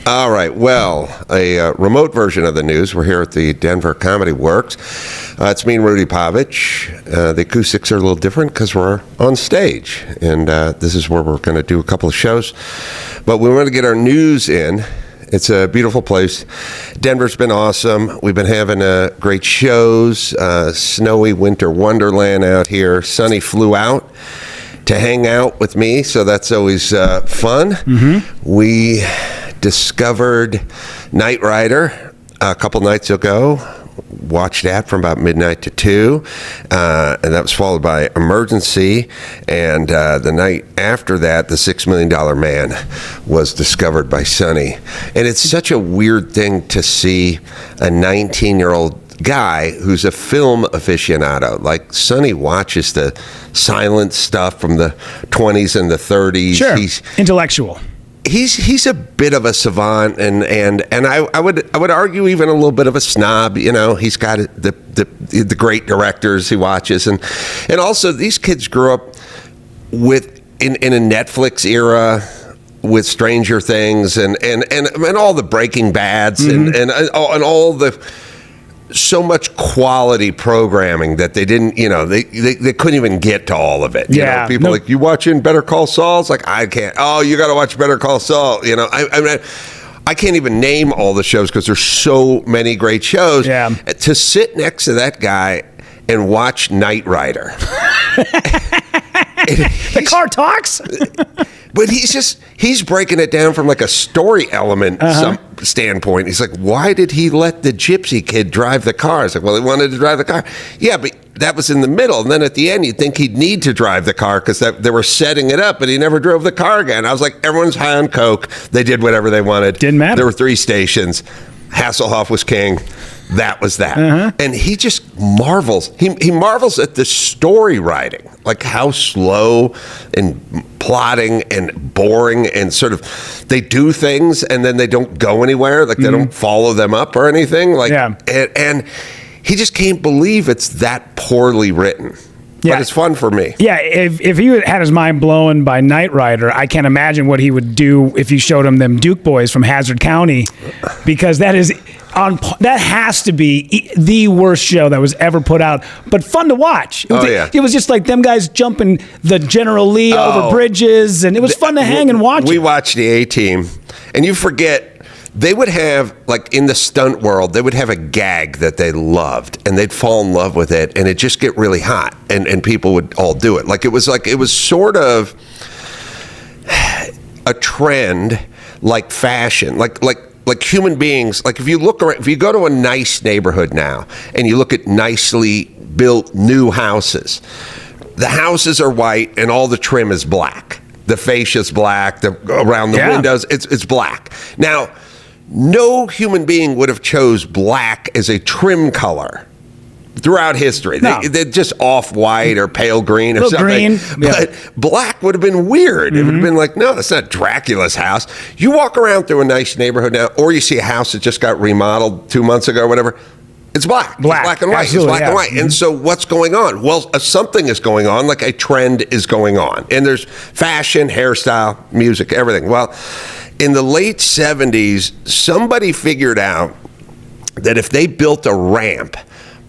All right. Well, a remote version of the news. We're here at the Denver Comedy Works. It's me and Rudy Pavich. The acoustics are a little different because we're on stage, and this is where we're going to do a couple of shows. But we want to get our news in. It's a beautiful place. Denver's been awesome. We've been having great shows. Snowy winter wonderland out here. Sonny flew out to hang out with me, so that's always fun. Mm-hmm. We discovered Knight Rider a couple nights ago. Watched that from about midnight to 2, and that was followed by Emergency, and the night after that, The $6 Million Man was discovered by Sonny. And it's such a weird thing to see a 19-year-old guy who's a film aficionado. Like, Sonny watches the silent stuff from the 20s and the 30s. Sure, he's intellectual. He's a bit of a savant, and I would argue even a little bit of a snob. You know, he's got the great directors he watches, and also these kids grew up with in a Netflix era with Stranger Things and all the Breaking Bads, mm-hmm. and all the so much quality programming that they didn't, you know, they couldn't even get to all of it. You know, people like, you watching Better Call Saul? It's like, I can't. Oh, you got to watch Better Call Saul. You know, I mean, I can't even name all the shows because there's so many great shows. Yeah. To sit next to that guy and watch Knight Rider. The car talks? But he's breaking it down from like a story element standpoint. He's like, why did he let the gypsy kid drive the car? It's like, well, he wanted to drive the car. Yeah, but that was in the middle. And then at the end, you'd think he'd need to drive the car because they were setting it up, but he never drove the car again. I was like, everyone's high on coke. They did whatever they wanted. Didn't matter. There were 3 stations. Hasselhoff was king. That was that. And he just marvels. He marvels at the story writing, like how slow and plotting and boring and sort of they do things and then they don't go anywhere. Like they don't follow them up or anything. Like, and he just can't believe it's that poorly written. But it's fun for me. Yeah, if he had his mind blown by Knight Rider, I can't imagine what he would do if you showed him them Duke boys from Hazard County, because that has to be the worst show that was ever put out, but fun to watch. It was just like them guys jumping the General Lee over bridges, and it was fun to hang and watch. We watched the A-Team, and you forget. They would have, like in the stunt world, they would have a gag that they loved, and they'd fall in love with it, and it'd just get really hot, and people would all do it. Like it was sort of a trend, like fashion, like human beings. Like if you look around, if you go to a nice neighborhood now, and you look at nicely built new houses, the houses are white, and all the trim is black. The fascia's black. Around the windows, it's black. Now, no human being would have chose black as a trim color throughout history. No. They're just off-white or pale green or something. Green. But black would have been weird. It would have been like, no, that's not Dracula's house. You walk around through a nice neighborhood now, or you see a house that just got remodeled 2 months ago or whatever. It's black. It's black and white. Absolutely, it's black and white. And so what's going on? Well, something is going on, like a trend is going on. And there's fashion, hairstyle, music, everything. Well, in the late 70s, somebody figured out that if they built a ramp,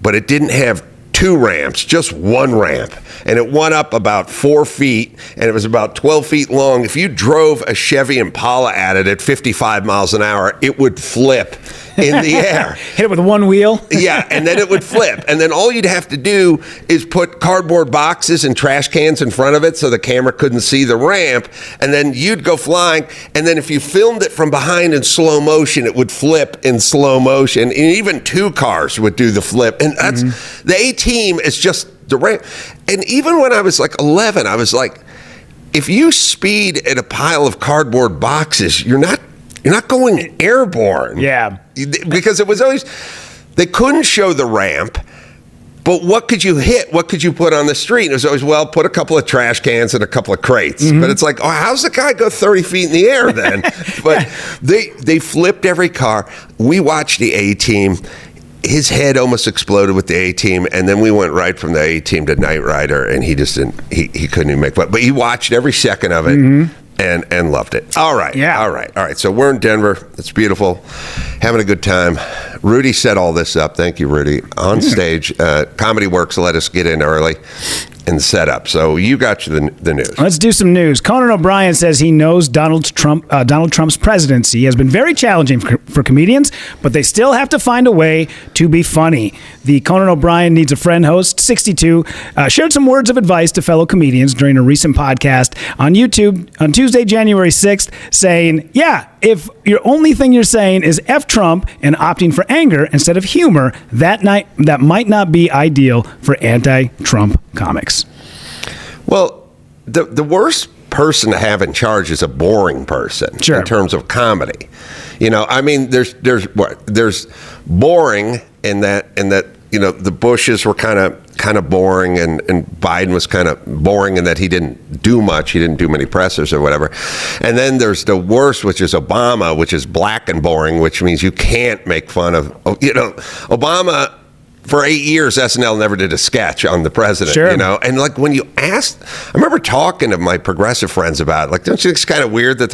but it didn't have 2 ramps, just 1 ramp, and it went up about 4 feet, and it was about 12 feet long. If you drove a Chevy Impala at it at 55 miles an hour, it would flip in the air. Hit it with 1 wheel? Yeah, and then it would flip. And then all you'd have to do is put cardboard boxes and trash cans in front of it so the camera couldn't see the ramp, and then you'd go flying. And then if you filmed it from behind in slow motion, it would flip in slow motion. And even 2 cars would do the flip. And that's the A-Team is just the ramp. And even when I was like 11, I was like, if you speed at a pile of cardboard boxes, you're not going airborne. Yeah. Because it was always, they couldn't show the ramp, but what could you hit? What could you put on the street? And it was always, well, put a couple of trash cans and a couple of crates. But it's like, oh, how's the guy go 30 feet in the air then? But they flipped every car. We watched the A-Team. His head almost exploded with the A-Team, and then we went right from the A-Team to Knight Rider, and he just didn't, he couldn't even make it. But he watched every second of it. and loved it. All right. Yeah. All right. So we're in Denver. It's beautiful. Having a good time. Rudy set all this up. Thank you, Rudy. On stage, Comedy Works let us get in early and set up. So you got the news. Let's do some news. Conan O'Brien says he knows Donald Trump's presidency has been very challenging for comedians, but they still have to find a way to be funny. The Conan O'Brien Needs a Friend host, 62, shared some words of advice to fellow comedians during a recent podcast on YouTube on Tuesday, January 6th, saying, if your only thing you're saying is F Trump and opting for anger instead of humor, that might not be ideal for anti-Trump comics. Well, the worst person to have in charge is a boring person in terms of comedy. I mean, there's boring in that the Bushes were kind of boring, and Biden was kind of boring in that he didn't do much. He didn't do many pressers or whatever. And then there's the worst, which is Obama, which is black and boring, which means you can't make fun of, Obama. For 8 years, SNL never did a sketch on the president, And like when you asked, I remember talking to my progressive friends about it, like, don't you think it's kind of weird that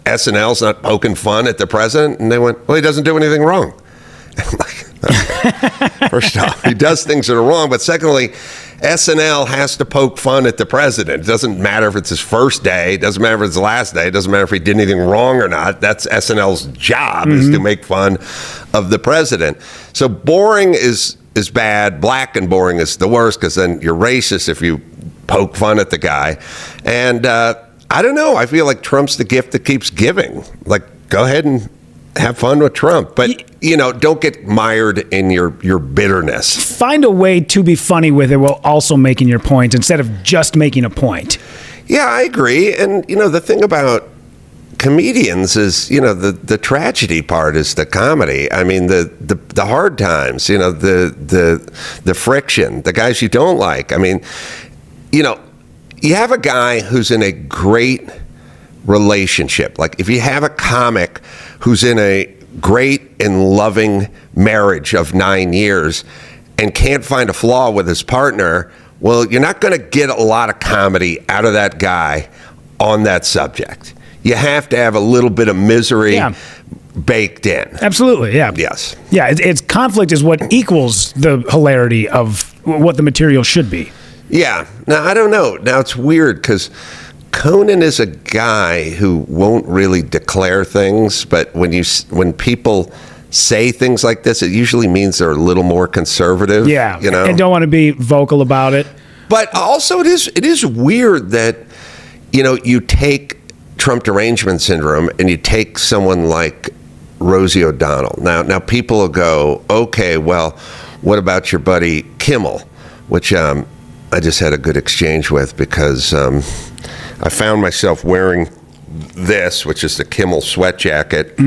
SNL's not poking fun at the president? And they went, well, he doesn't do anything wrong. Like, okay. First off, he does things that are wrong, but secondly, SNL has to poke fun at the president. It doesn't matter if it's his first day. It doesn't matter if it's his last day. It doesn't matter if he did anything wrong or not. That's SNL's job, is to make fun of the president. So boring is bad. Black and boring is the worst, because then you're racist if you poke fun at the guy. And I don't know. I feel like Trump's the gift that keeps giving. Like, go ahead and have fun with Trump, but don't get mired in your bitterness. Find a way to be funny with it while also making your point instead of just making a point. Yeah, I agree. And the thing about comedians is, the tragedy part is the comedy. I mean, the hard times, the friction, the guys you don't like. I mean, you have a guy who's in a great relationship. Like, if you have a comic who's in a great and loving marriage of 9 years and can't find a flaw with his partner, well, you're not going to get a lot of comedy out of that guy on that subject. You have to have a little bit of misery baked in. Absolutely, yeah. Yes. Yeah, it's conflict is what equals the hilarity of what the material should be. Yeah. Now, I don't know. Now, it's weird because Conan is a guy who won't really declare things, but when people say things like this, it usually means they're a little more conservative. Yeah, and don't want to be vocal about it. But also, it is weird that you take Trump derangement syndrome and you take someone like Rosie O'Donnell. Now people will go, okay, well, what about your buddy Kimmel, which I just had a good exchange with, because I found myself wearing this, which is the Kimmel sweat jacket,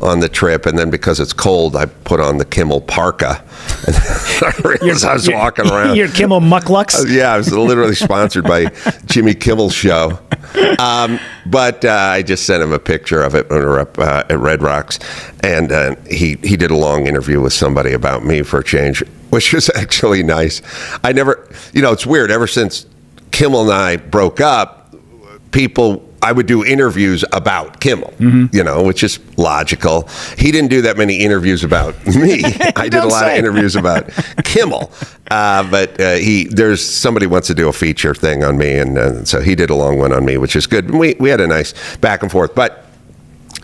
on the trip, and then because it's cold, I put on the Kimmel parka. And I realized I was walking around. Your Kimmel mucklucks? Yeah, I was literally sponsored by Jimmy Kimmel's show. But I just sent him a picture of it when we were up at Red Rocks, and he did a long interview with somebody about me for a change, which was actually nice. I never, it's weird. Ever since Kimmel and I broke up, I would do interviews about Kimmel, which is logical. He didn't do that many interviews about me. I did a lot of interviews about Kimmel. But there's somebody wants to do a feature thing on me, and so he did a long one on me, which is good. And we had a nice back and forth. But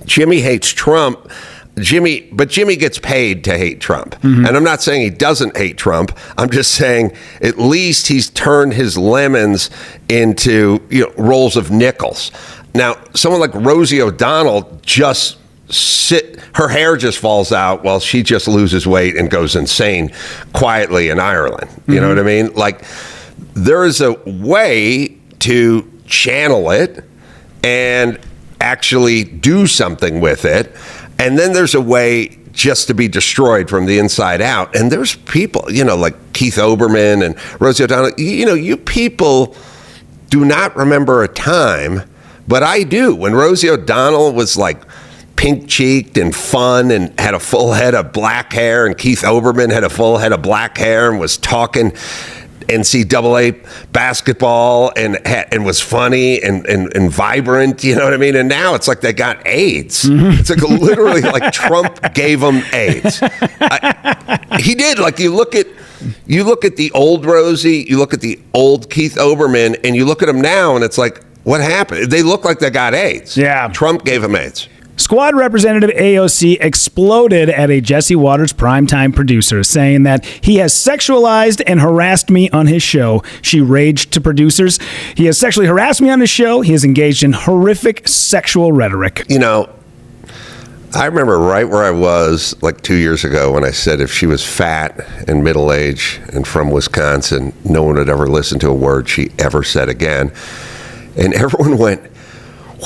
Jimmy hates Trump. But Jimmy gets paid to hate Trump. And I'm not saying he doesn't hate Trump. I'm just saying at least he's turned his lemons into rolls of nickels. Now, someone like Rosie O'Donnell her hair just falls out while she just loses weight and goes insane quietly in Ireland. You know what I mean? Like, there is a way to channel it and actually do something with it. And then there's a way just to be destroyed from the inside out. And there's people, like Keith Olbermann and Rosie O'Donnell. You people do not remember a time, but I do. When Rosie O'Donnell was like pink-cheeked and fun and had a full head of black hair, and Keith Olbermann had a full head of black hair and was talking NCAA basketball and was funny and vibrant, you know what I mean? And now it's like they got AIDS. It's like literally like Trump gave them AIDS. He did. Like you look at the old Rosie, you look at the old Keith Olbermann, and you look at them now, and it's like, what happened? They look like they got AIDS. Yeah. Trump gave them AIDS. Squad Representative AOC exploded at a Jesse Waters primetime producer, saying that he has sexualized and harassed me on his show. She raged to producers. He has sexually harassed me on his show. He has engaged in horrific sexual rhetoric. You know, I remember right where I was like 2 years ago when I said if she was fat and middle-aged and from Wisconsin, no one would ever listen to a word she ever said again. And everyone went,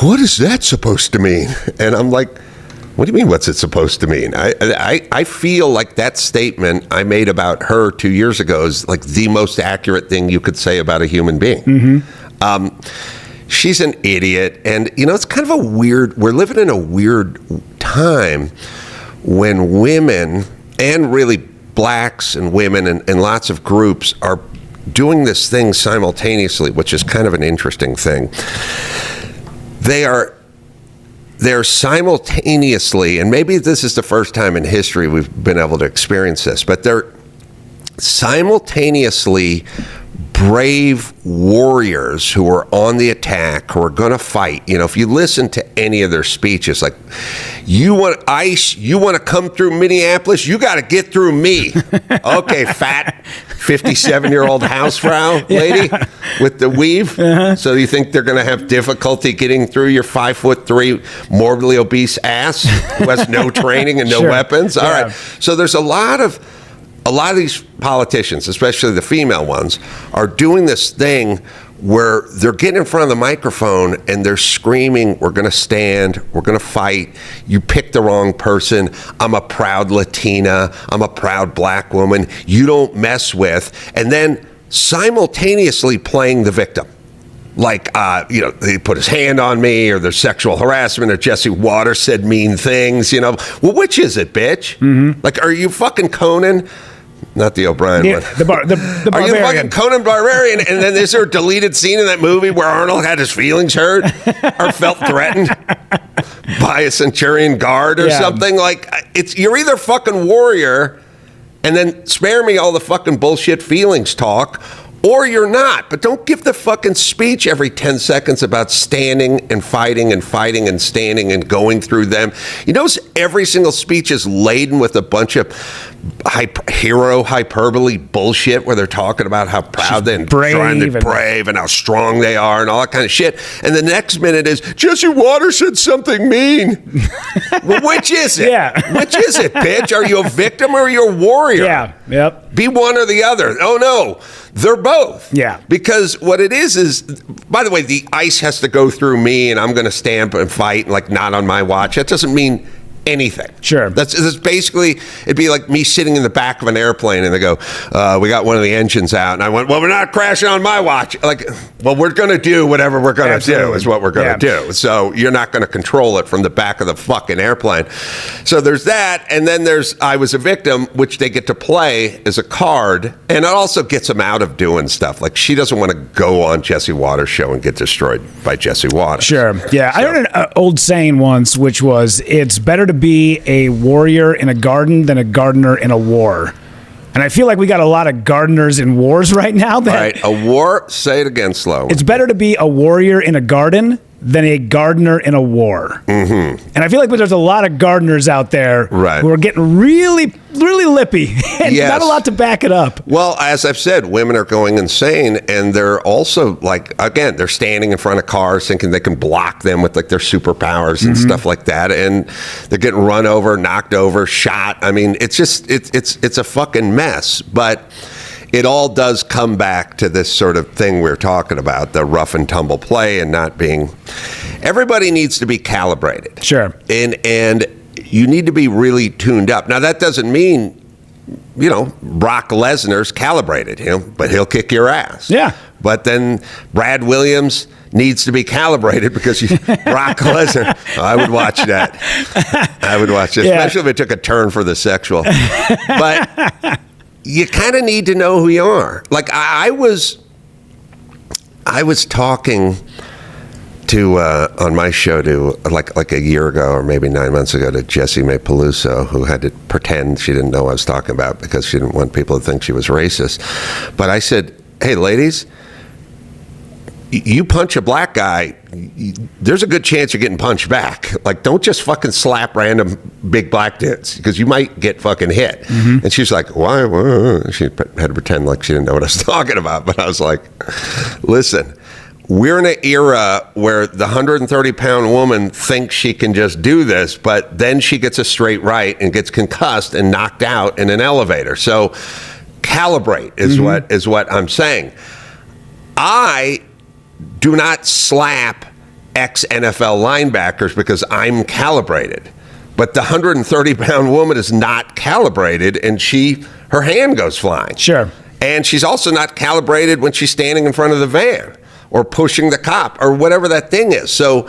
what is that supposed to mean? And I'm like, what do you mean, what's it supposed to mean? I feel like that statement I made about her 2 years ago is like the most accurate thing you could say about a human being. She's an idiot. And, you know, it's kind of we're living in a weird time when women, and really blacks and women and lots of groups are doing this thing simultaneously, which is kind of an interesting thing. They're simultaneously, and maybe this is the first time in history we've been able to experience this, but they're simultaneously brave warriors who are on the attack, who are going to fight. You know, if you listen to any of their speeches, like, you want ice, you want to come through Minneapolis, you got to get through me. Okay, fat 57-year-old housefrau lady with the weave. So you think they're going to have difficulty getting through your 5'3", morbidly obese ass who has no training and no weapons? All right. So there's a lot of these politicians, especially the female ones, are doing this thing where they're getting in front of the microphone and they're screaming, we're going to stand, we're going to fight, you picked the wrong person, I'm a proud Latina, I'm a proud black woman, you don't mess with, and then simultaneously playing the victim. Like, you know, they put his hand on me, or there's sexual harassment, or Jesse Waters said mean things, you know. Well, which is it, bitch? Like, are you fucking Conan? Not the O'Brien one. The Are Barbarian. you fucking Conan Barbarian? And then is there a deleted scene in that movie where Arnold had his feelings hurt or felt threatened by a Centurion guard or something? Like, you're either fucking warrior and then spare me all the fucking bullshit feelings talk, or you're not. But don't give the fucking speech every 10 seconds about standing and fighting and fighting and standing and going through them. You notice every single speech is laden with a bunch of hero hyperbole bullshit where they're talking about how proud they're brave and how strong they are and all that kind of shit. And the next minute is, Jesse Waters said something mean. Well, which is it? Which is it, bitch? Are you a victim or are you a warrior? Yep. Be one or the other. Oh, no. They're both. Yeah. Because what it is, by the way, the ice has to go through me and I'm going to stand and fight, like not on my watch. That doesn't mean anything. Sure. That's basically, it'd be like me sitting in the back of an airplane and they go, we got one of the engines out. And I went, well, we're not crashing on my watch. Like, well, we're going to do whatever we're going to do is what we're going to do. So you're not going to control it from the back of the fucking airplane. So there's that. And then there's I was a victim, which they get to play as a card. And it also gets them out of doing stuff. Like, she doesn't want to go on Jesse Waters' show and get destroyed by Jesse Waters. Sure. Yeah. So, I heard an old saying once, which was, it's better to be a warrior in a garden than a gardener in a war. And I feel like we got a lot of gardeners in wars right now. All right, a war, say it again slow. It's better to be a warrior in a garden than a gardener in a war. And I feel like there's a lot of gardeners out there who are getting really, really lippy. And not a lot to back it up. Well, as I've said, women are going insane, and they're also, like, again, they're standing in front of cars thinking they can block them with, like, their superpowers and stuff like that, and they're getting run over, knocked over, shot. I mean, it's just, it's a fucking mess. But it all does come back to this sort of thing we're talking about, the rough and tumble play and not being... Everybody needs to be calibrated. Sure. And you need to be really tuned up. Now, that doesn't mean, you know, Brock Lesnar's calibrated, you know, but he'll kick your ass. Yeah. But then Brad Williams needs to be calibrated because Brock Lesnar. I would watch that. I would watch it, especially if it took a turn for the sexual. But... you kind of need to know who you are. Like I was talking to on my show to like a year ago or maybe 9 months ago to Jessie May Peluso, who had to pretend she didn't know what I was talking about because she didn't want people to think she was racist. But I said, hey, ladies, you punch a black guy, there's a good chance you're getting punched back. Like, don't just fucking slap random big black dudes because you might get fucking hit. Mm-hmm. And she's like, why? She had to pretend like she didn't know what I was talking about. But I was like, listen, we're in an era where the 130-pound woman thinks she can just do this, but then she gets a straight right and gets concussed and knocked out in an elevator. So calibrate is what I'm saying. I do not slap ex-NFL linebackers because I'm calibrated. But the 130-pound woman is not calibrated, and her hand goes flying. Sure. And she's also not calibrated when she's standing in front of the van or pushing the cop or whatever that thing is. So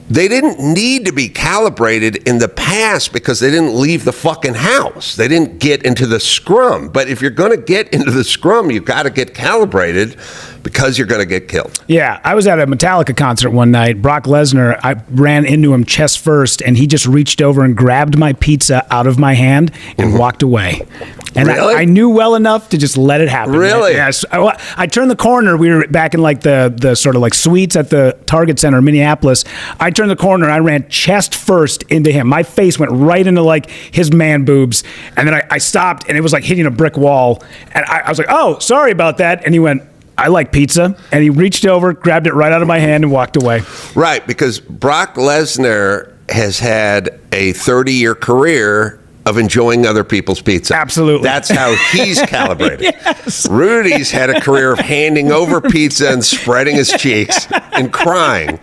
they didn't need to be calibrated in the past because they didn't leave the fucking house. They didn't get into the scrum. But if you're going to get into the scrum, you've got to get calibrated because you're going to get killed. Yeah, I was at a Metallica concert one night. Brock Lesnar, I ran into him chest first, and he just reached over and grabbed my pizza out of my hand and walked away. And really? I knew well enough to just let it happen. Really? Yes. I turned the corner. We were back in like the sort of like suites at the Target Center in Minneapolis. I turned the corner. I ran chest first into him. My face went right into like his man boobs. And then I stopped, and it was like hitting a brick wall. And I was like, oh, sorry about that. And he went, I like pizza. And he reached over, grabbed it right out of my hand, and walked away. Right, because Brock Lesnar has had a 30-year career of enjoying other people's pizza. Absolutely. That's how he's calibrated. Yes. Rudy's had a career of handing over pizza and spreading his cheeks and crying.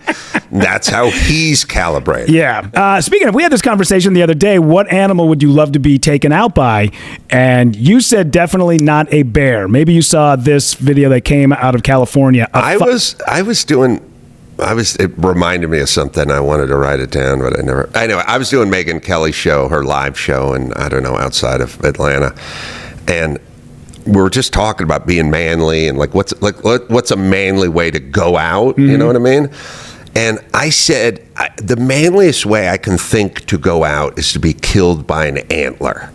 That's how he's calibrated. Yeah. Speaking of, we had this conversation the other day. What animal would you love to be taken out by? And you said definitely not a bear. Maybe you saw this video that came out of California. It reminded me of something. I wanted to write it down, but anyway, I was doing Megyn Kelly's show, her live show, and I don't know, outside of Atlanta. And we were just talking about being manly and what's a manly way to go out, you know what I mean? And I said, the manliest way I can think to go out is to be killed by an antler.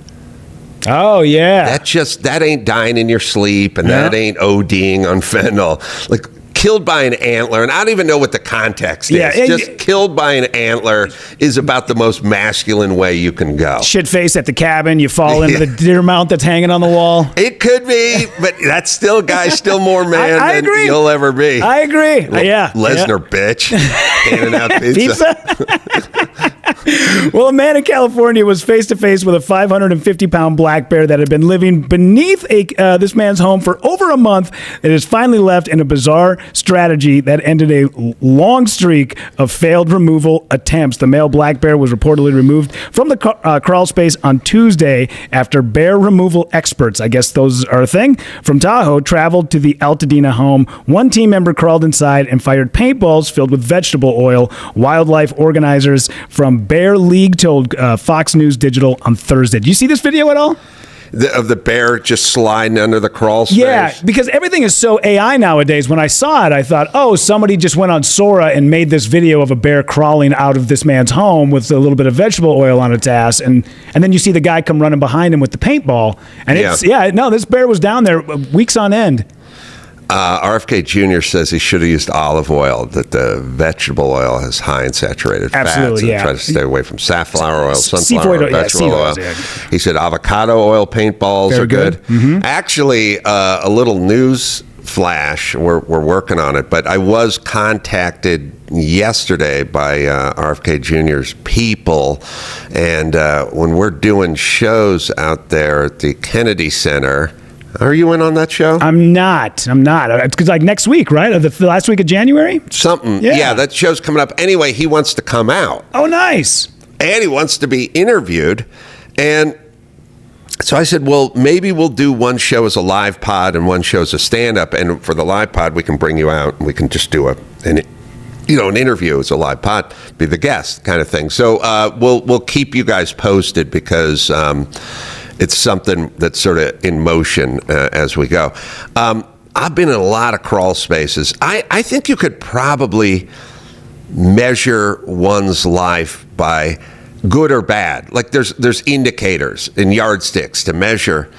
Oh, yeah. That ain't dying in your sleep, and that ain't ODing on fentanyl. Like, killed by an antler, and I don't even know what the context is. Just killed by an antler is about the most masculine way you can go. Shit face at the cabin, you fall into the deer mount that's hanging on the wall. It could be, but that's still, guy's still more man I than agree. you'll ever be. I agree. Lesnar bitch. Handing out pizza. Well, a man in California was face-to-face with a 550-pound black bear that had been living beneath this man's home for over a month. It has finally left in a bizarre strategy that ended a long streak of failed removal attempts. The male black bear was reportedly removed from the crawl space on Tuesday after bear removal experts, I guess those are a thing, from Tahoe traveled to the Altadena home. One team member crawled inside and fired paintballs filled with vegetable oil. Wildlife organizers from Bear League told Fox News Digital on Thursday. Did you see this video at all? Of the bear just sliding under the crawl space? Yeah, because everything is so AI nowadays. When I saw it, I thought, oh, somebody just went on Sora and made this video of a bear crawling out of this man's home with a little bit of vegetable oil on its ass. And then you see the guy come running behind him with the paintball. And this bear was down there weeks on end. RFK Jr. says he should have used olive oil, that the vegetable oil has high and saturated fats. Absolutely, yeah. Try to stay away from safflower oil, sunflower oil, vegetable oil. He said avocado oil paintballs are good. Mm-hmm. Actually, a little news flash, we're working on it, but I was contacted yesterday by RFK Jr.'s people, and when we're doing shows out there at the Kennedy Center. Are you in on that show? I'm not. It's like next week, right? Or the last week of January? Something. Yeah, that show's coming up. Anyway, he wants to come out. Oh, nice. And he wants to be interviewed. And so I said, well, maybe we'll do one show as a live pod and one show as a stand-up. And for the live pod, we can bring you out and we can just do an interview as a live pod, be the guest kind of thing. So we'll keep you guys posted because it's something that's sort of in motion as we go. I've been in a lot of crawl spaces. I think you could probably measure one's life by good or bad. Like there's indicators and yardsticks to measure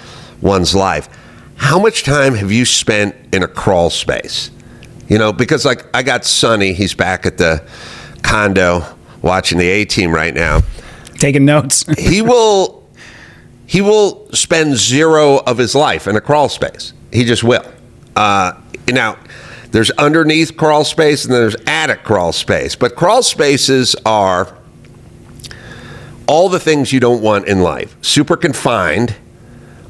one's life. How much time have you spent in a crawl space? You know, because like I got Sonny, he's back at the condo watching the A-Team right now. Taking notes. He will spend 0 of his life in a crawl space. He just will. Now, there's underneath crawl space and then there's attic crawl space. But crawl spaces are all the things you don't want in life. Super confined,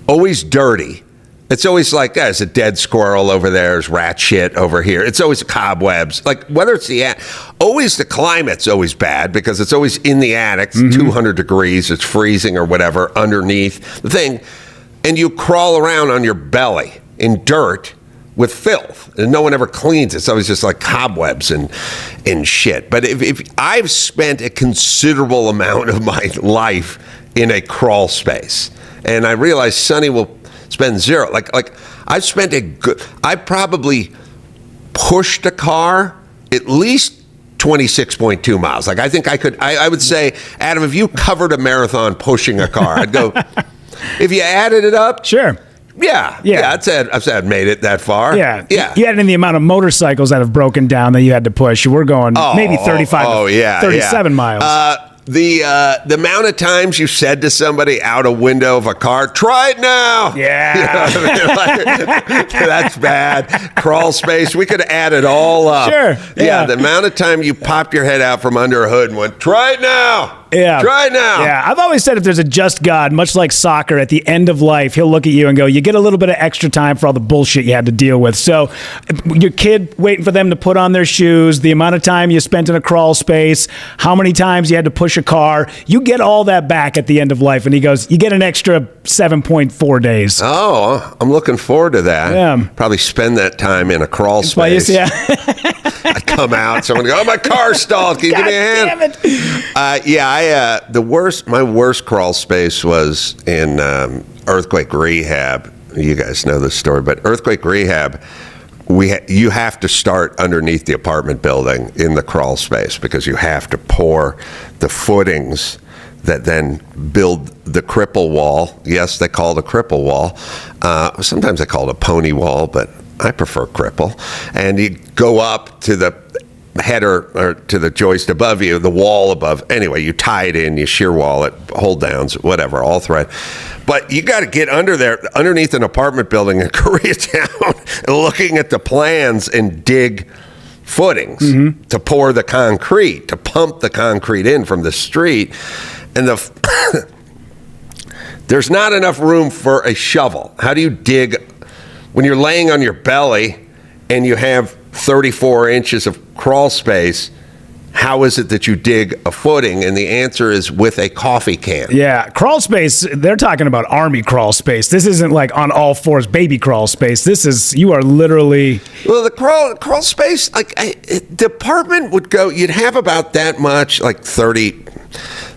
always dirty. It's always like, there's a dead squirrel over there, there's rat shit over here. It's always cobwebs. Like, whether it's always the climate's always bad because it's always in the attic, it's 200 degrees, it's freezing or whatever underneath the thing. And you crawl around on your belly in dirt with filth, and no one ever cleans it. It's always just like cobwebs and shit. But if I've spent a considerable amount of my life in a crawl space, and I realize Sonny will spend 0. Like I've spent I probably pushed a car at least 26.2 miles. Like I think I would say, Adam, if you covered a marathon pushing a car, I'd go, if you added it up. Sure. Yeah. I'd say I've made it that far. Yeah. Yeah. You add in the amount of motorcycles that have broken down that you had to push. We're going maybe 35 to 37 miles. The amount of times you said to somebody out a window of a car, try it now. Yeah. You know what I mean? Like, that's bad. Crawl space. We could add it all up. Sure. Yeah. The amount of time you popped your head out from under a hood and went, try it now. Yeah. Try it now. Yeah. I've always said if there's a just God, much like soccer, at the end of life, he'll look at you and go, you get a little bit of extra time for all the bullshit you had to deal with. So your kid waiting for them to put on their shoes, the amount of time you spent in a crawl space, how many times you had to push a car, you get all that back at the end of life. And he goes, you get an extra 7.4 days. Oh, I'm looking forward to that. Yeah. Probably spend that time in a crawl space. Yeah. I come out, someone go, oh, my car stalled. Can you give me a hand? Damn it. My worst crawl space was in earthquake rehab. You guys know this story, but earthquake rehab, you have to start underneath the apartment building in the crawl space because you have to pour the footings that then build the cripple wall. Yes, they call it a cripple wall. Sometimes they call it a pony wall, but I prefer cripple. And you go up to the header or to the joist above you, the wall above. Anyway, you tie it in, you shear wall it, hold downs, whatever, all thread. But you got to get under there, underneath an apartment building in Koreatown, looking at the plans and dig footings to pour the concrete, to pump the concrete in from the street. And there's not enough room for a shovel. How do you dig when you're laying on your belly and you have 34 inches of crawl space? How is it that you dig a footing? And the answer is with a coffee can. Yeah, crawl space, they're talking about army crawl space. This isn't like on all fours baby crawl space. This is, you are literally... Well, the crawl space, like the apartment would go, you'd have about that much, like 30.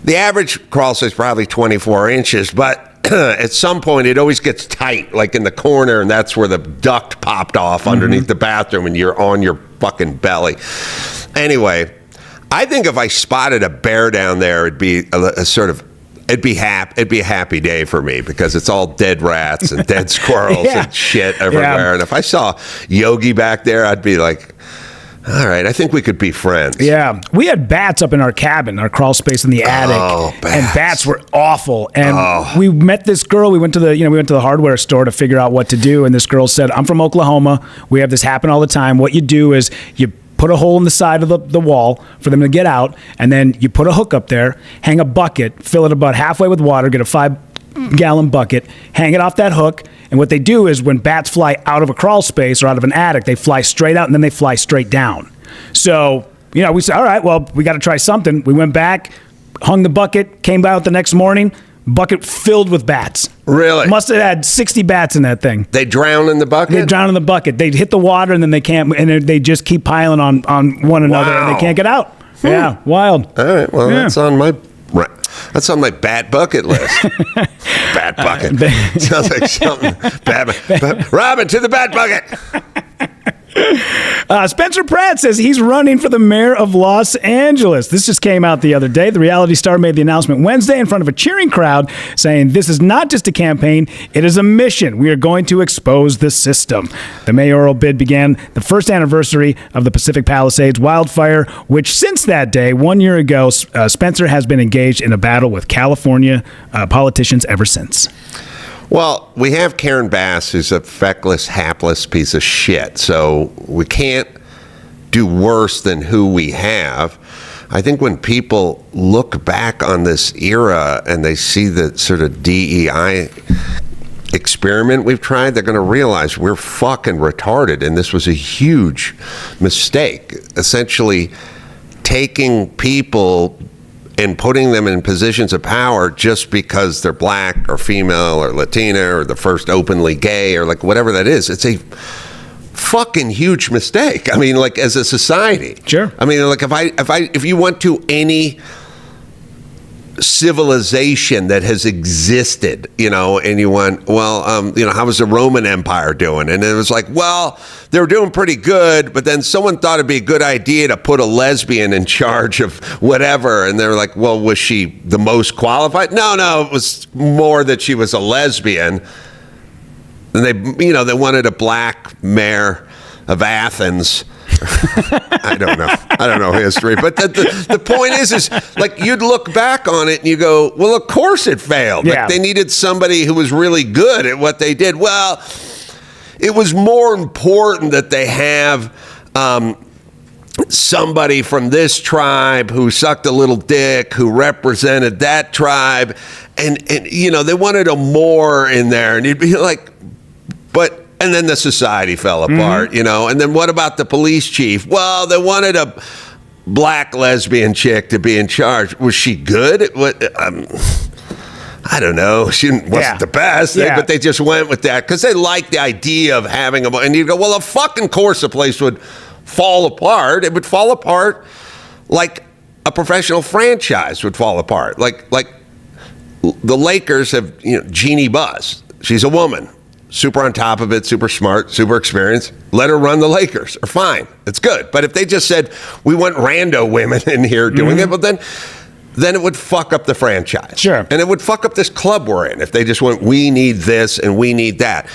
The average crawl space is probably 24 inches, but at some point it always gets tight, like in the corner, and that's where the duct popped off underneath the bathroom and you're on your fucking belly. Anyway, I think if I spotted a bear down there, it'd be it'd be a happy day for me because it's all dead rats and dead squirrels and shit everywhere. Yeah. And if I saw Yogi back there, I'd be like, all right, I think we could be friends. Yeah. We had bats up in our cabin, our crawl space in the attic. Oh, bats. And bats were awful. And we met this girl. We went to the hardware store to figure out what to do. And this girl said, I'm from Oklahoma. We have this happen all the time. What you do is you put a hole in the side of the wall for them to get out. And then you put a hook up there, hang a bucket, fill it about halfway with water, get a 5-gallon bucket, hang it off that hook. And what they do is when bats fly out of a crawl space or out of an attic, they fly straight out and then they fly straight down. So, we said, all right, well, we got to try something. We went back, hung the bucket, came out the next morning, bucket filled with bats. Really? Must have had 60 bats in that thing. They drown in the bucket? They drown in the bucket. They hit the water and then they can't, and they just keep piling on one another and they can't get out. Yeah, wild. All right, well, that's on my Right. That's on my bad bucket list. Bad bucket. Sounds like something. Robin, to the bad bucket. Spencer Pratt says he's running for the mayor of Los Angeles. This just came out the other day. The reality star made the announcement Wednesday in front of a cheering crowd, saying, "This is not just a campaign, it is a mission. We are going to expose the system." The mayoral bid began the first anniversary of the Pacific Palisades wildfire, which since that day, 1 year ago, Spencer has been engaged in a battle with California politicians ever since. Well, we have Karen Bass, who's a feckless, hapless piece of shit. So we can't do worse than who we have. I think when people look back on this era and they see the sort of DEI experiment we've tried, they're going to realize we're fucking retarded. And this was a huge mistake. Essentially taking people and putting them in positions of power just because they're black or female or Latina or the first openly gay or like whatever that is. It's a fucking huge mistake. I mean, like as a society. Sure. I mean, like if you went to any civilization that has existed, you know, and you went, well, you know, how was the Roman Empire doing? And it was like, well, they were doing pretty good, but then someone thought it'd be a good idea to put a lesbian in charge of whatever. And they were like, well, was she the most qualified? No, it was more that she was a lesbian. And they wanted a black mayor of Athens. I don't know history, but the point is like you'd look back on it and you go, well, of course it failed. Yeah. Like they needed somebody who was really good at what they did. Well, it was more important that they have somebody from this tribe who sucked a little dick, who represented that tribe, and you know they wanted a more in there, and you'd be like, but. And then the society fell apart, you know. And then what about the police chief? Well, they wanted a black lesbian chick to be in charge. Was she good? I don't know. She wasn't the best, but they just went with that because they liked the idea of having a. And you go, well, of fucking course, the place would fall apart. It would fall apart like a professional franchise would fall apart. Like the Lakers have, you know, Jeannie Buss. She's a woman. Super on top of it, super smart, super experienced. Let her run the Lakers, or fine, it's good. But if they just said we want rando women in here doing it, well then it would fuck up the franchise. Sure. And it would fuck up this club we're in if they just went, we need this and we need that.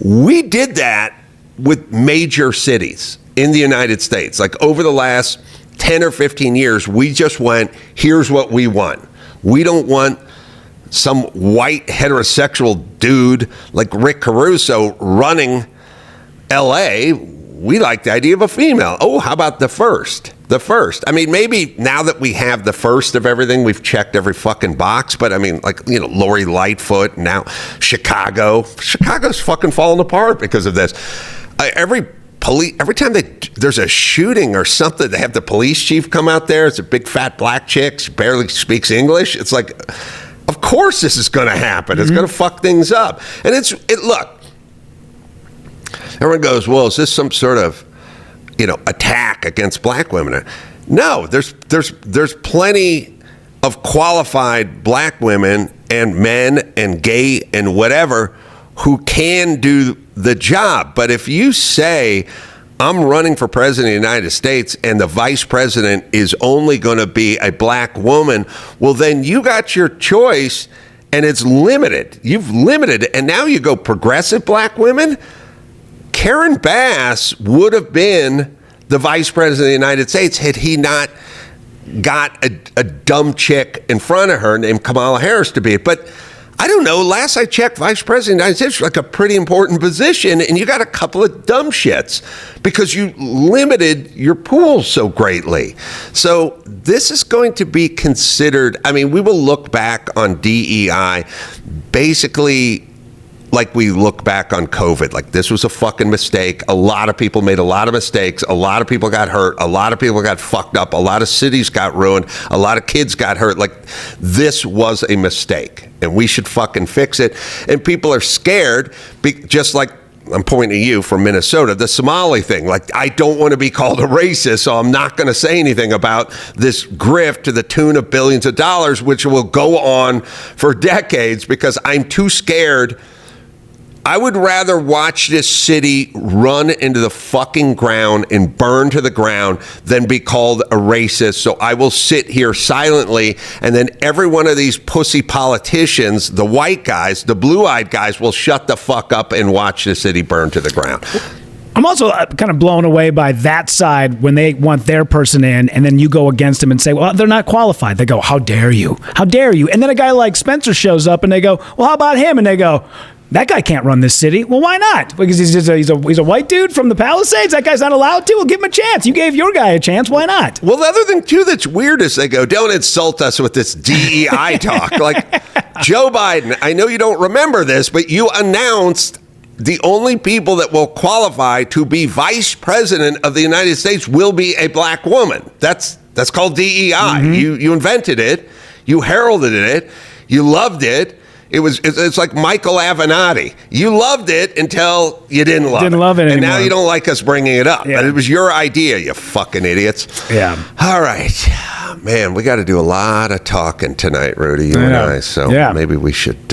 We did that with major cities in the United States. Like over the last 10 or 15 years, we just went, here's what we want. We don't want some white heterosexual dude like Rick Caruso running LA. We like the idea of a female. Oh, how about the first? The first. I mean, maybe now that we have the first of everything, we've checked every fucking box. But I mean, like, you know, Lori Lightfoot, now Chicago's fucking falling apart because of this. Every time there's a shooting or something, they have the police chief come out there. It's a big fat black chick. She barely speaks English. It's like, of course this is going to happen. It's going to fuck things up. And look, everyone goes, well, is this some sort of, you know, attack against black women? No, there's plenty of qualified black women and men and gay and whatever who can do the job. But if you say, I'm running for president of the United States and the vice president is only going to be a black woman, well, then you got your choice and it's limited. You've limited it. And now you go progressive black women. Karen Bass would have been the vice president of the United States had he not got a dumb chick in front of her named Kamala Harris to be it. But I don't know. Last I checked, vice president of the United States was like a pretty important position, and you got a couple of dumb shits because you limited your pool so greatly. So this is going to be considered. I mean, we will look back on DEI basically like we look back on COVID. Like, this was a fucking mistake. A lot of people made a lot of mistakes. A lot of people got hurt. A lot of people got fucked up. A lot of cities got ruined. A lot of kids got hurt. Like, this was a mistake, and we should fucking fix it. And people are scared, just like I'm pointing to you from Minnesota, the Somali thing. Like, I don't want to be called a racist, so I'm not going to say anything about this grift to the tune of billions of dollars, which will go on for decades, because I'm too scared. I would rather watch this city run into the fucking ground and burn to the ground than be called a racist. So I will sit here silently, and then every one of these pussy politicians, the white guys, the blue-eyed guys, will shut the fuck up and watch the city burn to the ground. I'm also kind of blown away by that side when they want their person in, and then you go against them and say, well, they're not qualified. They go, how dare you? How dare you? And then a guy like Spencer shows up, and they go, well, how about him? And they go, that guy can't run this city. Well, why not? Because he's a white dude from the Palisades. That guy's not allowed to. Well, give him a chance. You gave your guy a chance. Why not? Well, the other thing, too, that's weird is they go, don't insult us with this DEI talk. Like, Joe Biden, I know you don't remember this, but you announced the only people that will qualify to be vice president of the United States will be a black woman. That's called DEI. Mm-hmm. You invented it. You heralded it. You loved it. It's like Michael Avenatti. You loved it until you didn't love it anymore. And now you don't like us bringing it up. Yeah. But it was your idea, you fucking idiots. Yeah. All right. Man, we got to do a lot of talking tonight, Rudy, you and I. So maybe we should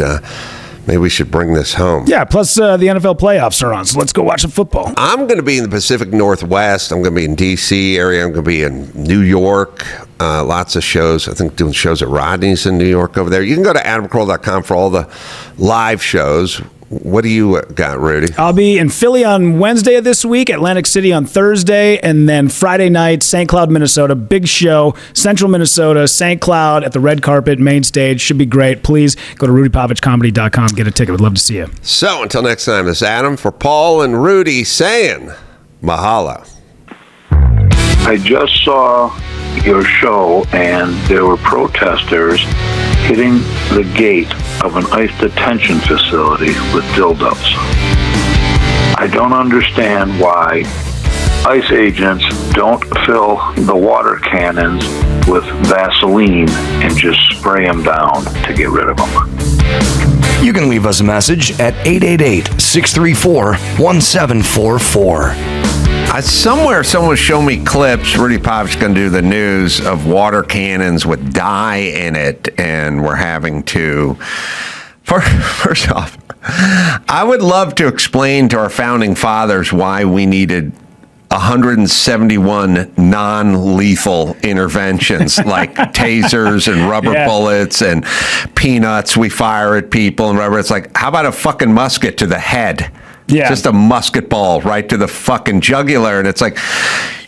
bring this home. Yeah, plus the NFL playoffs are on, so let's go watch some football. I'm going to be in the Pacific Northwest. I'm going to be in D.C. area. I'm going to be in New York. Lots of shows. I think doing shows at Rodney's in New York over there. You can go to adamcarolla.com for all the live shows. What do you got, Rudy? I'll be in Philly on Wednesday of this week, Atlantic City on Thursday, and then Friday night, St. Cloud, Minnesota. Big show, Central Minnesota, St. Cloud at the red carpet, main stage. Should be great. Please go to rudypovichcomedy.com. Get a ticket. Would love to see you. So until next time, this is Adam for Paul and Rudy saying mahalo. I just saw your show, and there were protesters hitting the gate of an ICE detention facility with dildos. I don't understand why ICE agents don't fill the water cannons with Vaseline and just spray them down to get rid of them. You can leave us a message at 888-634-1744. Somewhere someone showed me clips. Rudy Pop's going to do the news of water cannons with dye in it, and we're having to. First off, I would love to explain to our founding fathers why we needed 171 non-lethal interventions like tasers and rubber bullets and peanuts we fire at people and rubber. It's like, how about a fucking musket to the head? Yeah. Just a musket ball right to the fucking jugular. And it's like,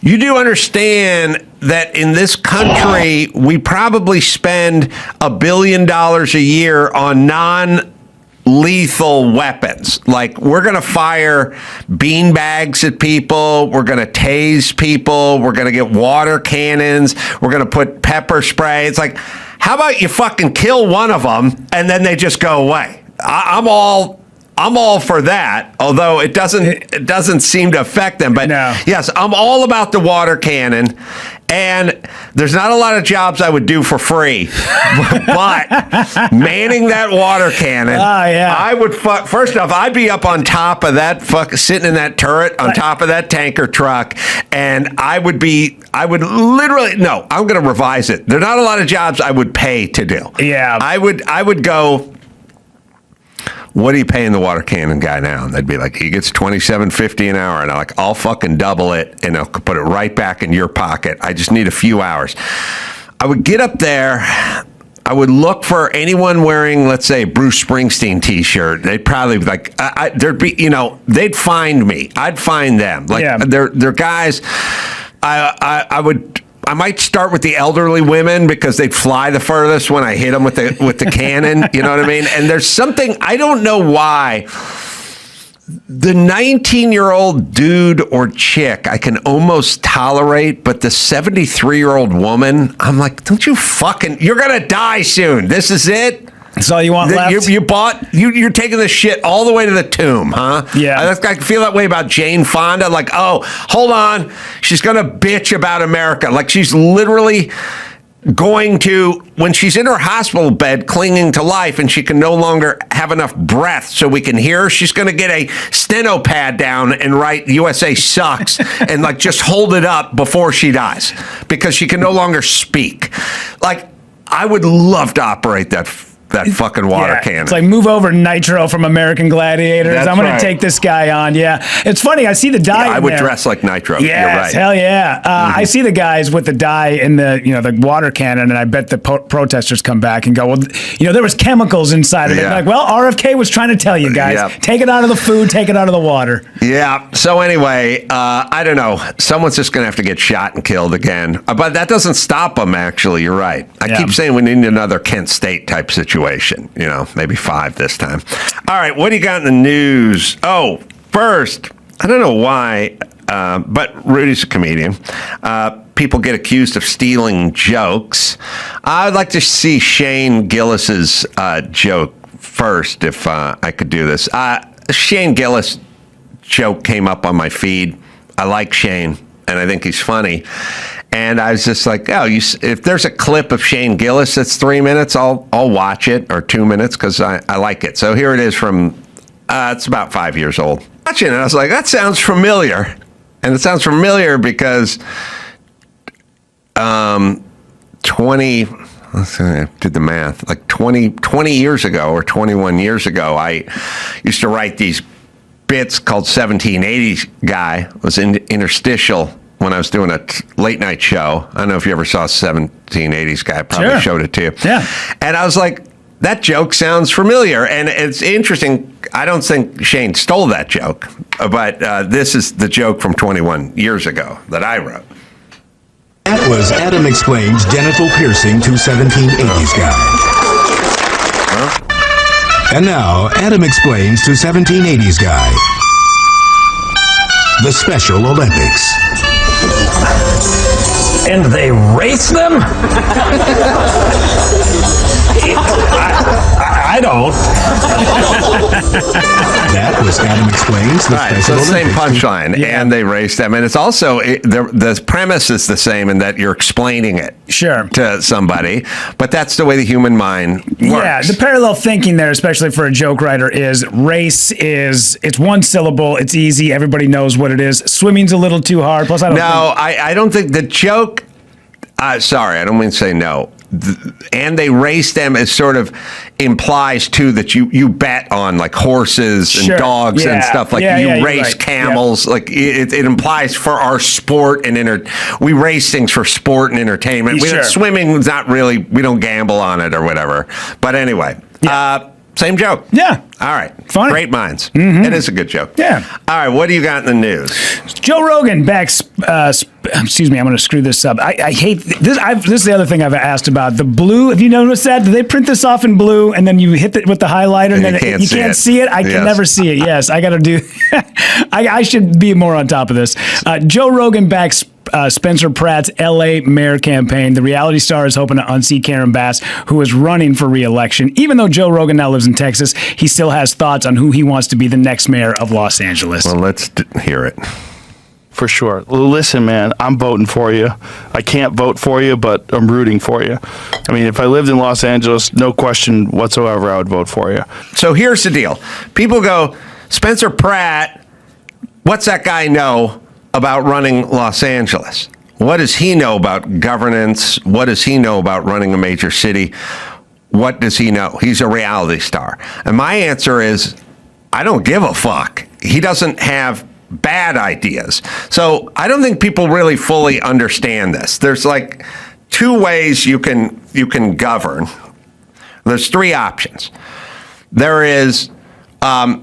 you do understand that in this country, we probably spend $1 billion a year on non-lethal weapons. Like, we're going to fire bean bags at people. We're going to tase people. We're going to get water cannons. We're going to put pepper spray. It's like, how about you fucking kill one of them and then they just go away? I'm all for that, although it doesn't seem to affect them. But yes, I'm all about the water cannon, and there's not a lot of jobs I would do for free, but manning that water cannon, I would first off, I'd be up on top of that sitting in that turret on top of that tanker truck, and I'm going to revise it. There's not a lot of jobs I would pay to do. Yeah, I would go, what are you paying the water cannon guy now? And they'd be like, he gets $27.50 an hour. And I'm like, I'll fucking double it, and I'll put it right back in your pocket. I just need a few hours. I would get up there. I would look for anyone wearing, let's say, Bruce Springsteen T-shirt. They'd probably be like, there'd be, they'd find me. I'd find them. Like, they're guys. I might start with the elderly women because they'd fly the furthest when I hit them with the cannon. You know what I mean? And there's something, I don't know why, the 19-year-old dude or chick I can almost tolerate, but the 73-year-old woman, I'm like, you're going to die soon. This is it? That's all you want left? You're taking this shit all the way to the tomb, huh? Yeah. I feel that way about Jane Fonda. Like, oh, hold on. She's going to bitch about America. Like, she's literally going to, when she's in her hospital bed clinging to life and she can no longer have enough breath so we can hear her, she's going to get a steno pad down and write USA sucks and like just hold it up before she dies because she can no longer speak. Like, I would love to operate that fucking water cannon. It's like, move over, Nitro from American Gladiators. That's I'm going right. to take this guy on. Yeah. It's funny. I see the dye in I would there. dress like Nitro. Yes, You're right. hell yeah. I see the guys with the dye in the, the water cannon, and I bet the protesters come back and go, well, there was chemicals inside of it. Yeah. Like, well, RFK was trying to tell you guys, Yeah. take it out of the food, take it out of the water. Yeah. So anyway, I don't know. Someone's just going to have to get shot and killed again. But that doesn't stop them, actually. You're right. I keep saying we need another Kent State type situation. Maybe 5 this time. All right. What do you got in the news? Oh, first, I don't know why, but Rudy's a comedian. People get accused of stealing jokes. I'd like to see Shane Gillis's joke first, if I could do this. Shane Gillis joke came up on my feed. I like Shane, and I think he's funny. And I was just like, if there's a clip of Shane Gillis that's 3 minutes, I'll watch it, or 2 minutes, because I like it. So here it is from, it's about 5 years old. Watching it, I was like, that sounds familiar. And it sounds familiar because 20, let's see, I did the math, like 20 years ago or 21 years ago, I used to write these bits called 1780s Guy. It was interstitial when I was doing a late night show. I don't know if you ever saw 1780s Guy. I probably showed it to you. Yeah. And I was like, that joke sounds familiar. And it's interesting. I don't think Shane stole that joke, but this is the joke from 21 years ago that I wrote. That was Adam Explains Genital Piercing to 1780s Guy. And now, Adam Explains to 1780s Guy. The Special Olympics. And they race them? I don't. That was Adam Explains the Right, Special so the same Olympics. punchline, and they race them. And it's also, the premise is the same in that you're explaining it to somebody, but that's the way the human mind works. Yeah, the parallel thinking there, especially for a joke writer, is race it's one syllable, it's easy, everybody knows what it is. Swimming's a little too hard. Plus, I don't think the joke, sorry, I don't mean to say no. And they race them as sort of implies too that you bet on like horses and dogs and stuff, like you race camels. Like it implies for our sport and we race things for sport and entertainment. Swimming is not really, we don't gamble on it or whatever. But anyway, same joke. Yeah. All right. Funny. Great minds. It is a good joke. Yeah. All right. What do you got in the news? Joe Rogan back. Excuse me. I'm going to screw this up. I hate this. This is the other thing I've asked about the blue. Have you noticed that? Do they print this off in blue and then you hit it with the highlighter and then you can't see it? I can never see it. Yes. I got to do. I should be more on top of this. Joe Rogan backs Spencer Pratt's L.A. mayor campaign. The reality star is hoping to unseat Karen Bass, who is running for re-election. Even though Joe Rogan now lives in Texas, he still has thoughts on who he wants to be the next mayor of Los Angeles. Well, let's hear it. For sure. Listen, man, I'm voting for you. I can't vote for you, but I'm rooting for you. I mean, if I lived in Los Angeles, no question whatsoever, I would vote for you. So here's the deal. People go, Spencer Pratt, what's that guy know about running Los Angeles? What does he know about governance? What does he know about running a major city? What does he know? He's a reality star. And my answer is, I don't give a fuck. He doesn't have bad ideas. So I don't think people really fully understand this. There's like 2 ways you can govern. There's 3 options. There is the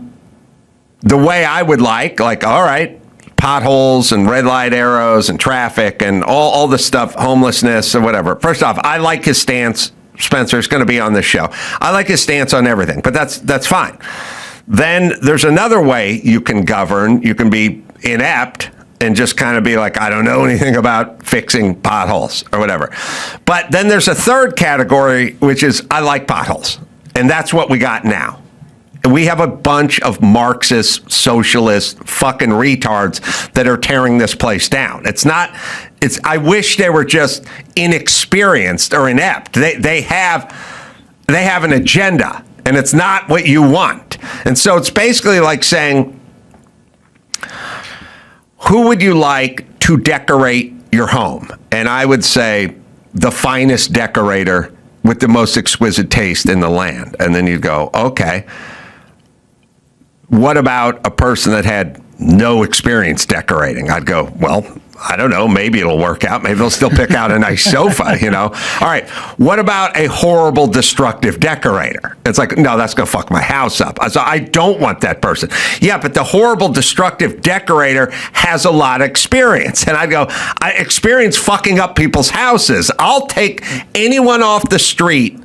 way I would like, all right, potholes and red light arrows and traffic and all the stuff, homelessness or whatever. First off, I like his stance. Spencer's going to be on this show. I like his stance on everything, but that's fine. Then there's another way you can govern. You can be inept and just kind of be like, I don't know anything about fixing potholes or whatever. But then there's a third category, which is I like potholes. And that's what we got now. We have a bunch of Marxist, socialist, fucking retards that are tearing this place down. It's not I wish they were just inexperienced or inept. They have an agenda, and it's not what you want. And so it's basically like saying, who would you like to decorate your home? And I would say the finest decorator with the most exquisite taste in the land. And then you'd go, okay, what about a person that had no experience decorating? I'd go, well, I don't know, maybe it'll work out. Maybe they'll still pick out a nice sofa, you know? All right, what about a horrible, destructive decorator? It's like, no, that's going to fuck my house up. So I don't want that person. Yeah, but the horrible, destructive decorator has a lot of experience. And I'd go, I experience fucking up people's houses. I'll take anyone off the street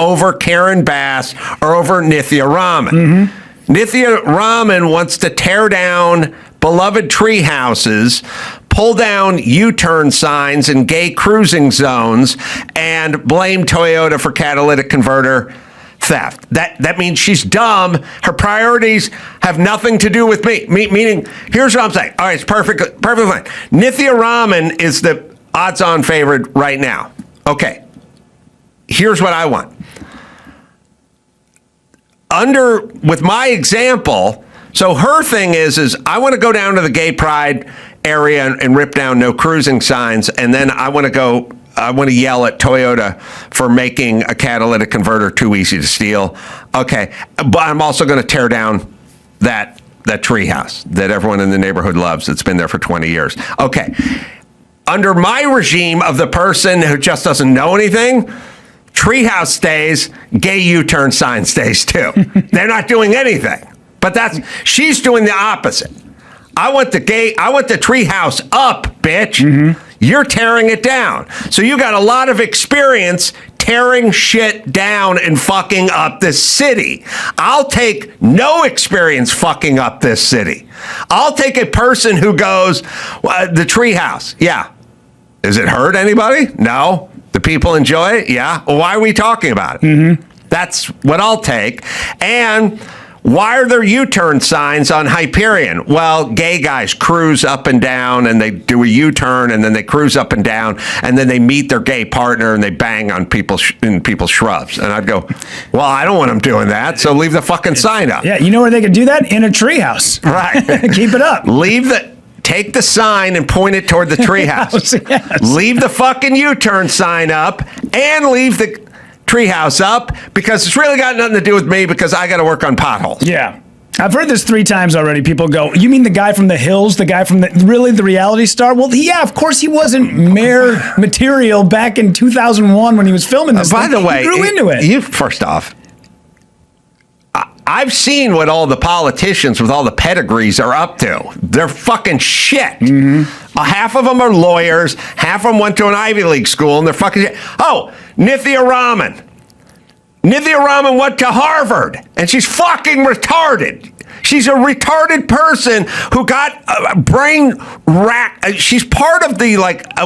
over Karen Bass or over Nithya Raman. Mm-hmm. Nithya Raman wants to tear down beloved tree houses, pull down U-turn signs in gay cruising zones, and blame Toyota for catalytic converter theft. That means she's dumb. Her priorities have nothing to do with me. Meaning, here's what I'm saying. All right, it's perfectly fine. Nithya Raman is the odds-on favorite right now. Okay, here's what I want. With my example, so her thing is I want to go down to the gay pride area and rip down no cruising signs, and then I want to yell at Toyota for making a catalytic converter too easy to steal. Okay, but I'm also going to tear down that treehouse that everyone in the neighborhood loves. It's been there for 20 years. Okay, under my regime of the person who just doesn't know anything, treehouse stays, gay U-turn sign stays too. They're not doing anything. But she's doing the opposite. I want the treehouse up, bitch. Mm-hmm. You're tearing it down. So you got a lot of experience tearing shit down and fucking up this city. I'll take no experience fucking up this city. I'll take a person who goes, the treehouse. Yeah. Does it hurt anybody? No. The people enjoy it? Yeah. Well, why are we talking about it? Mm-hmm. That's what I'll take. And why are there U-turn signs on Hyperion? Well, gay guys cruise up and down, and they do a U-turn, and then they cruise up and down, and then they meet their gay partner, and they bang on people's shrubs. And I'd go, well, I don't want them doing that, so leave the fucking sign up. Yeah, you know where they could do that? In a treehouse. Right. Keep it up. Take the sign and point it toward the treehouse. Yes. Leave the fucking U-turn sign up, and leave the treehouse up, because it's really got nothing to do with me, because I got to work on potholes. Yeah. I've heard this 3 times already. People go, you mean the guy from The Hills, the guy from the reality star? Well, yeah, of course he wasn't mayor material back in 2001 when he was filming this. By the way, he grew into it. First off, I've seen what all the politicians with all the pedigrees are up to. They're fucking shit. Mm-hmm. Half of them are lawyers. Half of them went to an Ivy League school, and they're fucking shit. Oh, Nithya Raman. Nithya Raman went to Harvard, and she's fucking retarded. She's a retarded person who got a brain rack. She's part of the,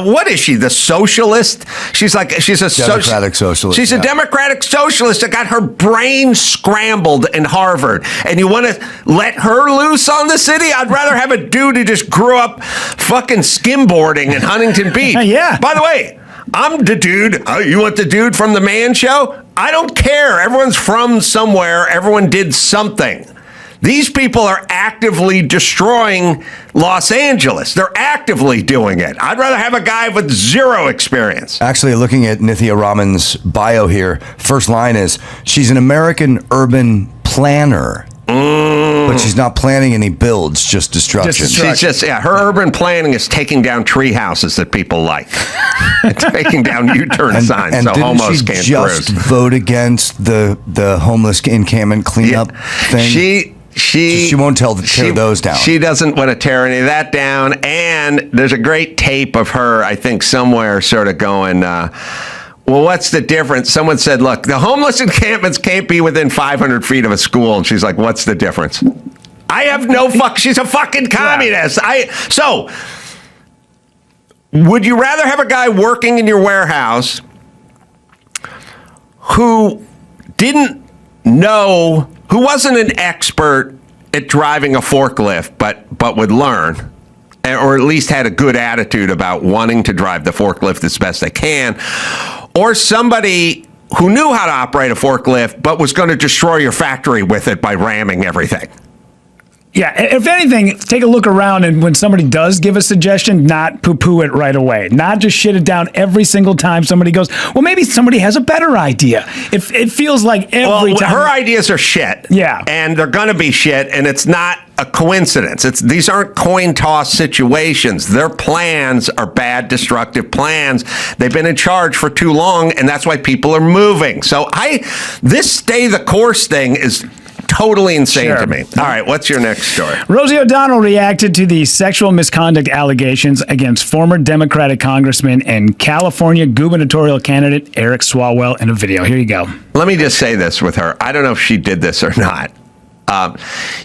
what is she? The socialist? She's a Democratic socialist. She's a democratic socialist that got her brain scrambled in Harvard. And you want to let her loose on the city? I'd rather have a dude who just grew up fucking skimboarding in Huntington Beach. Yeah. By the way, I'm the dude. Oh, you want the dude from the Man Show? I don't care. Everyone's from somewhere. Everyone did something. These people are actively destroying Los Angeles. They're actively doing it. I'd rather have a guy with zero experience. Actually, looking at Nithya Raman's bio here, first line is, she's an American urban planner. But she's not planning any builds, just destruction. Her urban planning is taking down tree houses that people like. Taking down U-turn signs and so homos can't just cruise. Vote against the homeless encampment cleanup thing? She won't tear those down. She doesn't want to tear any of that down. And there's a great tape of her, I think, somewhere sort of going, well, what's the difference? Someone said, look, the homeless encampments can't be within 500 feet of a school. And she's like, what's the difference? I have no she's a fucking communist. Yeah. So, would you rather have a guy working in your warehouse who didn't know, who wasn't an expert at driving a forklift, but would learn, or at least had a good attitude about wanting to drive the forklift as best they can, or somebody who knew how to operate a forklift but was going to destroy your factory with it by ramming everything. Yeah, if anything, take a look around, and when somebody does give a suggestion, not poo-poo it right away. Not just shit it down every single time somebody goes, well, maybe somebody has a better idea. It feels like every time. Her ideas are shit. Yeah. And they're going to be shit, and it's not a coincidence. These aren't coin toss situations. Their plans are bad, destructive plans. They've been in charge for too long, and that's why people are moving. So this stay the course thing is totally insane to me. All right, what's your next story? Rosie O'Donnell reacted to the sexual misconduct allegations against former Democratic congressman and California gubernatorial candidate Eric Swalwell in a video. Here you go. Let me just say this with her. I don't know if she did this or not.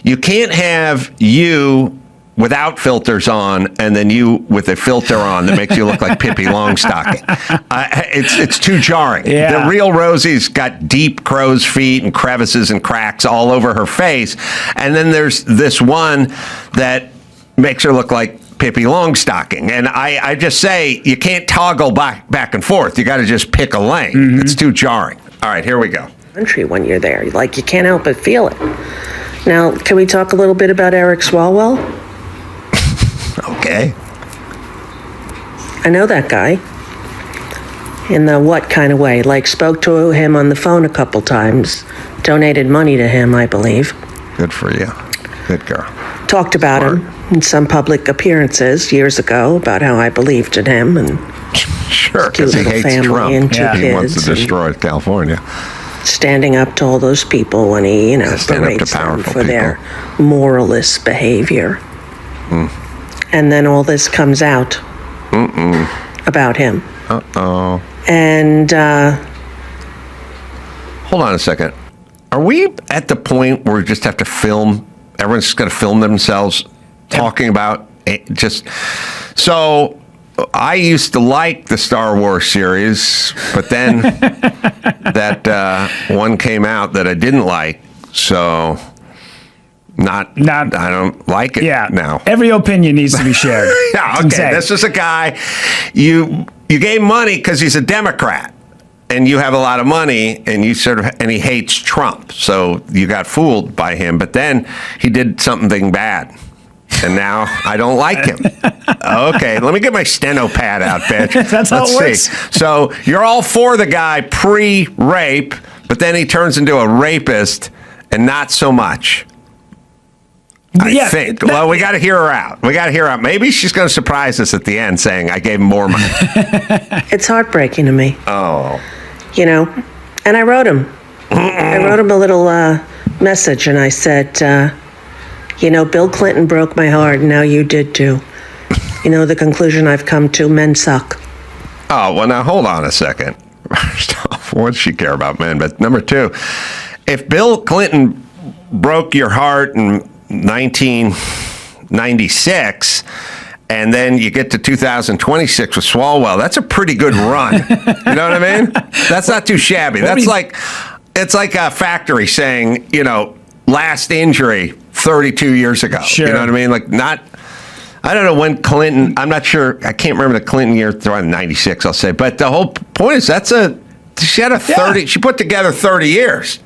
You can't have you without filters on and then you with a filter on that makes you look like Pippi Longstocking. It's too jarring. Yeah. The real Rosie's got deep crow's feet and crevices and cracks all over her face. And then there's this one that makes her look like Pippi Longstocking. And I just say you can't toggle back and forth. You got to just pick a lane. Mm-hmm. It's too jarring. All right, here we go. Country when you're there. Like, you can't help but feel it. Now, can we talk a little bit about Eric Swalwell? Okay. I know that guy. In the what kind of way? Like, spoke to him on the phone a couple times. Donated money to him, I believe. Good for you. Good girl. Talked about him in some public appearances years ago about how I believed in him and sure, because he hates Trump. And two He wants to kids destroy California. Standing up to all those people when he, berates them for their moralist behavior. And then all this comes out about him. Uh-oh. And hold on a second. Are we at the point where we just have to film? Everyone's just going to film themselves talking about it? So I used to like the Star Wars series, but then that one came out that I didn't like. So I don't like it now. Every opinion needs to be shared. Yeah, okay. This is a guy you gave money because he's a Democrat and you have a lot of money and and he hates Trump. So you got fooled by him, but then he did something bad. And now I don't like him. Okay, let me get my steno pad out, bitch. That's how it works. So you're all for the guy pre-rape, but then he turns into a rapist and not so much. I think. Well, we got to hear her out. Maybe she's going to surprise us at the end saying, I gave him more money. it's heartbreaking to me. Oh. And I wrote him. I wrote him a little message, and I said, Bill Clinton broke my heart, and now you did too. The conclusion I've come to, men suck. Oh, well, now hold on a second. First off, what does she care about men? But number two, if Bill Clinton broke your heart in 1996, and then you get to 2026 with Swalwell, that's a pretty good run. You know what I mean? That's not too shabby. It's like a factory saying, last injury 32 years ago. Sure. You know what I mean? I don't know when Clinton, I'm not sure, I can't remember the Clinton year, around 96, I'll say. But the whole point is she had she put together 30 years.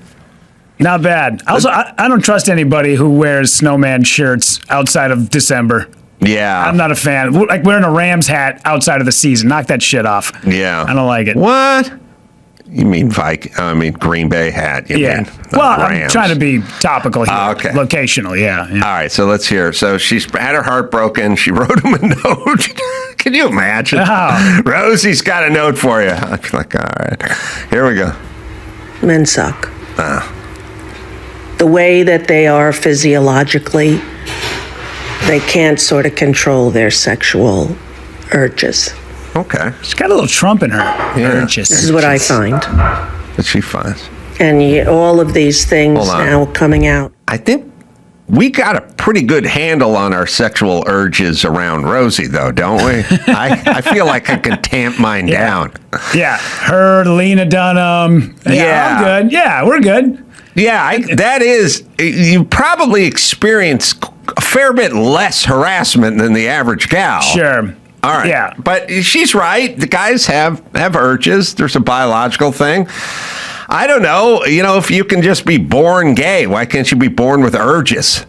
Not bad. Also, I don't trust anybody who wears snowman shirts outside of December. Yeah. I'm not a fan. Like wearing a Rams hat outside of the season. Knock that shit off. Yeah. I don't like it. What? You mean Green Bay hat? Yeah. I'm trying to be topical here. Okay. Locational, yeah. All right, so let's hear. So she's had her heart broken. She wrote him a note. Can you imagine? Oh. Rosie's got a note for you. I'm like, all right. Here we go. Men suck. The way that they are physiologically, they can't sort of control their sexual urges. Okay. She's got a little Trump in her. Yeah. This is what I find. That she finds. And all of these things now coming out. I think we got a pretty good handle on our sexual urges around Rosie, though, don't we? I feel like I can tamp mine down. Yeah. Her, Lena Dunham. Yeah. I'm good. Yeah, we're good. Yeah, that is, you probably experience a fair bit less harassment than the average gal. Sure. All right. Yeah. But she's right. The guys have urges. There's a biological thing. I don't know. You know, if you can just be born gay, why can't you be born with urges?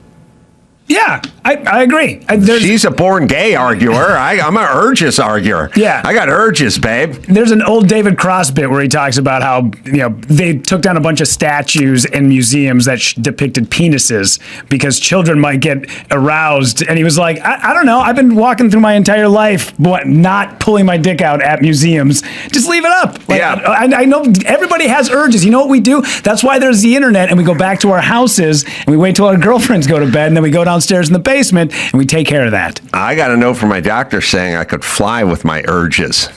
Yeah, I agree. She's a born gay arguer. I'm an urges arguer. Yeah. I got urges, babe. There's an old David Cross bit where he talks about how, they took down a bunch of statues in museums that depicted penises because children might get aroused. And he was like, I don't know. I've been walking through my entire life, not pulling my dick out at museums. Just leave it up. I know everybody has urges. You know what we do? That's why there's the internet, and we go back to our houses and we wait till our girlfriends go to bed, and then we go downstairs in the basement and we take care of that. I got a note from my doctor saying I could fly with my urges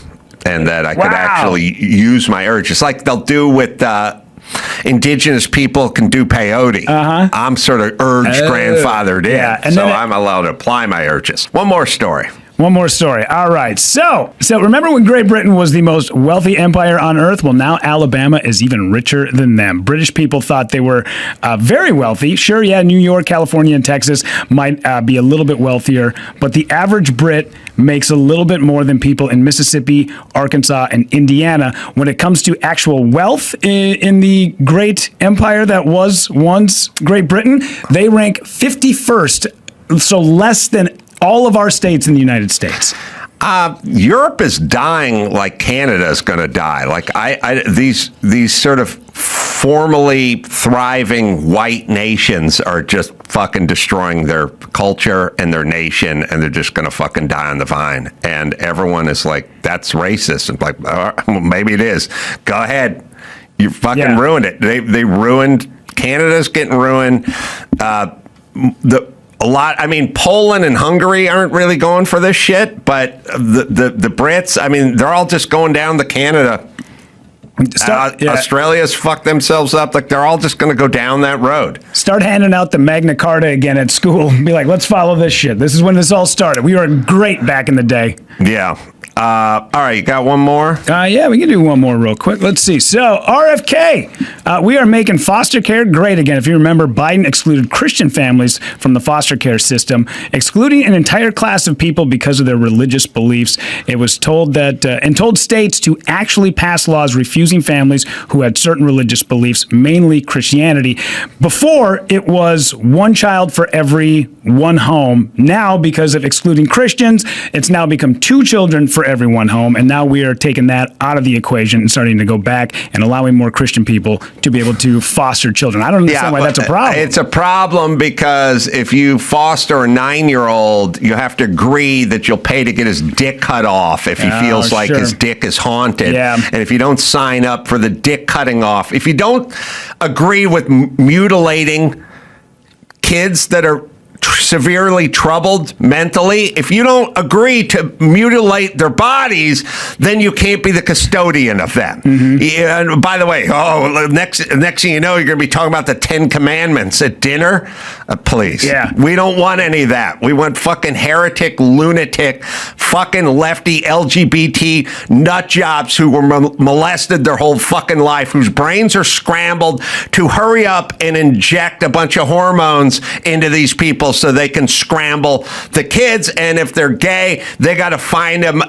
and that I could actually use my urges like they'll do with indigenous people can do peyote. I'm sort of urge grandfathered in, and so I'm allowed to apply my urges. One more story. All right. So remember when Great Britain was the most wealthy empire on earth? Well, now Alabama is even richer than them. British people thought they were very wealthy. Sure, yeah, New York, California, and Texas might be a little bit wealthier, but the average Brit makes a little bit more than people in Mississippi, Arkansas, and Indiana. When it comes to actual wealth in the great empire that was once Great Britain, they rank 51st, so less than all of our states in the United States. Europe is dying like Canada is going to die. Like these sort of formally thriving white nations are just fucking destroying their culture and their nation, and they're just going to fucking die on the vine. And everyone is like, that's racist. And like, well, maybe it is. Go ahead. You fucking ruined it. They ruined. Canada's getting ruined. I mean, Poland and Hungary aren't really going for this shit, but the Brits, I mean, they're all just going down to Canada. Australia's fucked themselves up. Like, they're all just going to go down that road. Start handing out the Magna Carta again at school. Be like, let's follow this shit. This is when this all started. We were great back in the day. Yeah. All right, you got one more? Yeah, we can do one more real quick. Let's see. So, RFK, we are making foster care great again. If you remember, Biden excluded Christian families from the foster care system, excluding an entire class of people because of their religious beliefs. It was told that, and told states to actually pass laws refusing families who had certain religious beliefs, mainly Christianity. Before, it was one child for every one home. Now, because of excluding Christians, it's now become two children for every one home, and now we are taking that out of the equation and starting to go back and allowing more Christian people to be able to foster children. I don't understand why that's a problem. It's a problem because if you foster a 9-year-old, you have to agree that you'll pay to get his dick cut off if he feels like his dick is haunted. Yeah. And if you don't sign up for the dick cutting off, if you don't agree with mutilating kids that are severely troubled mentally, if you don't agree to mutilate their bodies, then you can't be the custodian of them. Yeah, and by the way, next thing you know, you're going to be talking about the 10 Commandments at dinner. Please. Yeah. We don't want any of that. We want fucking heretic, lunatic, fucking lefty LGBT nut jobs who were molested their whole fucking life, whose brains are scrambled to hurry up and inject a bunch of hormones into these people so they can scramble the kids. And if they're gay, they got to find them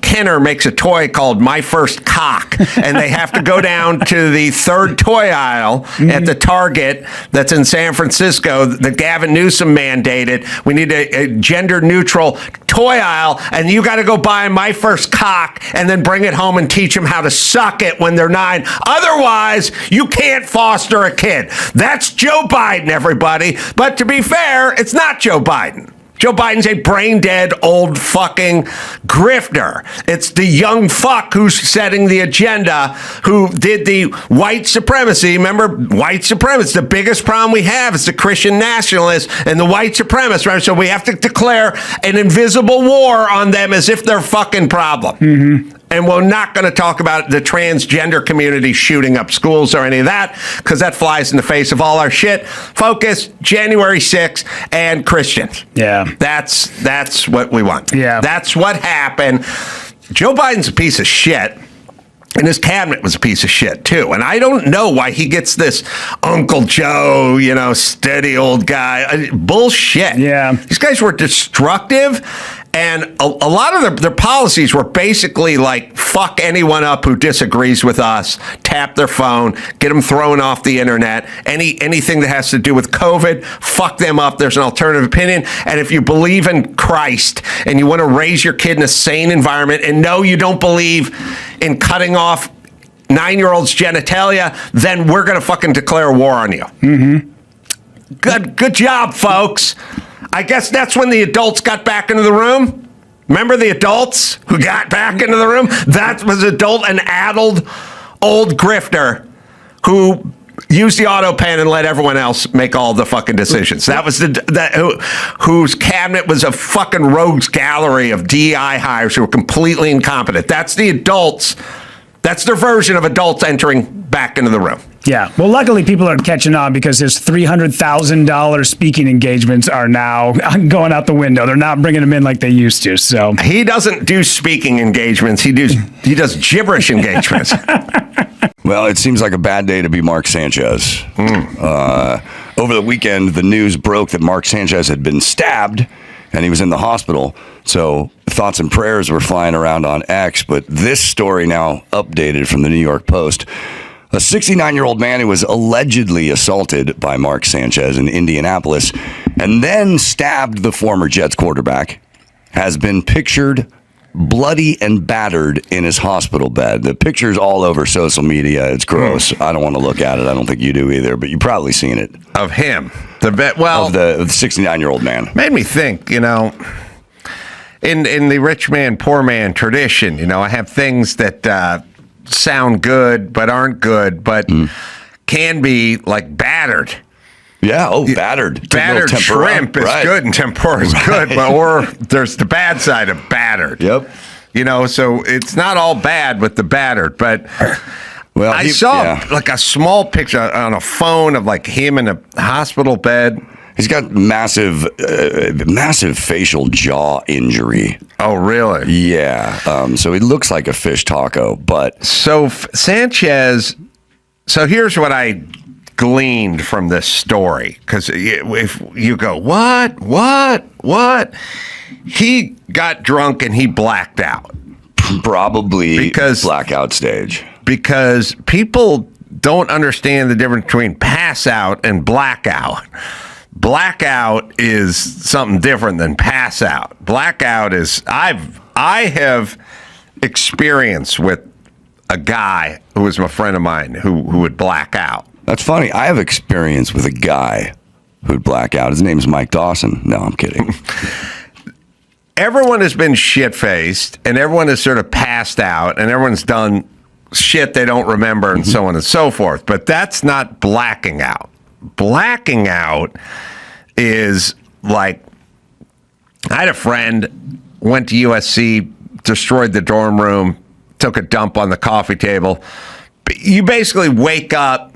Kenner makes a toy called My First Cock, and they have to go down to the third toy aisle at the Target that's in San Francisco that Gavin Newsom mandated. We need a gender neutral toy aisle, and you got to go buy My First Cock and then bring it home and teach them how to suck it when they're 9. Otherwise, you can't foster a kid. That's Joe Biden, everybody. But to be fair, it's not Joe Biden. Joe Biden's a brain-dead old fucking grifter. It's the young fuck who's setting the agenda, who did the white supremacy. Remember, white supremacists, the biggest problem we have is the Christian nationalists and the white supremacists, right? So we have to declare an invisible war on them as if they're fucking problem. And we're not going to talk about the transgender community shooting up schools or any of that, because that flies in the face of all our shit. Focus, January 6th, and Christians. Yeah. That's what we want. Yeah. That's what happened. Joe Biden's a piece of shit. And his cabinet was a piece of shit, too. And I don't know why he gets this Uncle Joe, steady old guy. Bullshit. Yeah. These guys were destructive. And a lot of their policies were basically like, fuck anyone up who disagrees with us, tap their phone, get them thrown off the internet. Anything that has to do with COVID, fuck them up. There's an alternative opinion. And if you believe in Christ and you want to raise your kid in a sane environment, and no, you don't believe in cutting off 9-year-olds' genitalia, then we're going to fucking declare war on you. Mm-hmm. Good job, folks. I guess that's when the adults got back into the room. Remember the adults who got back into the room? That was an addled old grifter who used the auto pen and let everyone else make all the fucking decisions. That was whose cabinet was a fucking rogues gallery of DEI hires who were completely incompetent. That's the adults. That's their version of adults entering back into the room. Yeah. Well, luckily people are catching on because his $300,000 speaking engagements are now going out the window. They're not bringing them in like they used to. So he doesn't do speaking engagements. He does gibberish engagements. Well, it seems like a bad day to be Mark Sanchez. Over the weekend, the news broke that Mark Sanchez had been stabbed and he was in the hospital. So thoughts and prayers were flying around on X. But this story now updated from the New York Post. A 69-year-old man who was allegedly assaulted by Mark Sanchez in Indianapolis and then stabbed the former Jets quarterback has been pictured bloody and battered in his hospital bed. The picture's all over social media. It's gross. I don't want to look at it. I don't think you do either, but you've probably seen it. Of him. Of the 69-year-old man. Made me think, in the rich man, poor man tradition, I have things that sound good but aren't good, but can be like battered. Yeah, battered. Battered shrimp is good and tempura is good, or there's the bad side of battered. Yep. So it's not all bad with the battered, but well, I saw like a small picture on a phone of like him in a hospital bed. He's got massive facial jaw injury. Oh, really? Yeah. So he looks like a fish taco, but... So Sanchez... So here's what I gleaned from this story. Because if you go, what? He got drunk and he blacked out. Probably blackout stage. Because people don't understand the difference between pass out and blackout. Blackout is something different than pass out. Blackout is I have experience with a guy who was a friend of mine who would black out. That's funny. I have experience with a guy who'd black out. His name's Mike Dawson. No, I'm kidding. Everyone has been shit-faced, and everyone has sort of passed out, and everyone's done shit they don't remember, and so on and so forth. But that's not blacking out. Blacking out is like, I had a friend, went to USC, destroyed the dorm room, took a dump on the coffee table. You basically wake up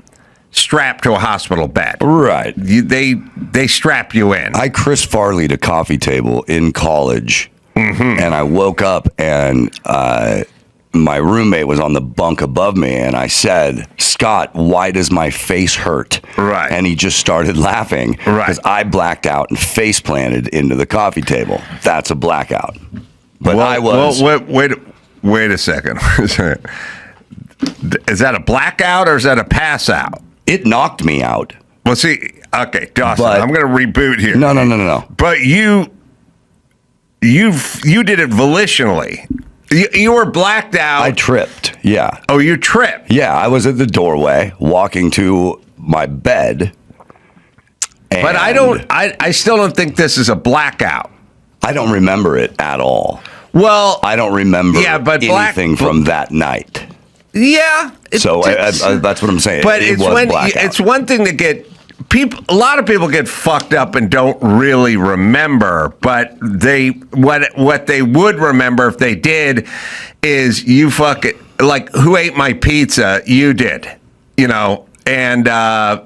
strapped to a hospital bed. Right. They strap you in. I Chris Farley'd a coffee table in college, and I woke up and my roommate was on the bunk above me, and I said, "Scott, why does my face hurt?" Right. And he just started laughing because I blacked out and face planted into the coffee table. That's a blackout. But I was. Well, wait a second. Is that a blackout or is that a pass out? It knocked me out. Well, see, okay, Dawson, I'm going to reboot here. No. But you did it volitionally. You were blacked out. I tripped. Yeah. Oh, you tripped. Yeah, I was at the doorway walking to my bed. But I still don't think this is a blackout. I don't remember it at all. Well, I don't remember anything from that night. Yeah. That's what I'm saying. But it's one thing to get people. A lot of people get fucked up and don't really remember. But what they would remember if they did is you like who ate my pizza? You did, And I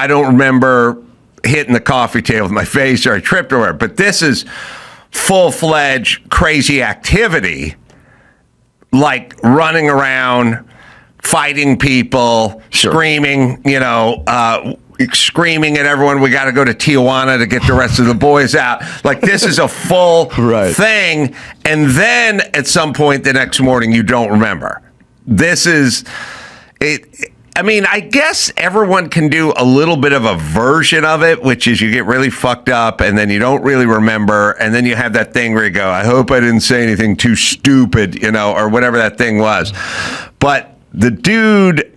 don't remember hitting the coffee table with my face or I tripped over it. But this is full-fledged crazy activity like running around, fighting people, screaming, screaming at everyone, we got to go to Tijuana to get the rest of the boys out. Like, this is a full thing. And then at some point the next morning, you don't remember. This is it. I mean, I guess everyone can do a little bit of a version of it, which is you get really fucked up and then you don't really remember. And then you have that thing where you go, I hope I didn't say anything too stupid, or whatever that thing was. But the dude,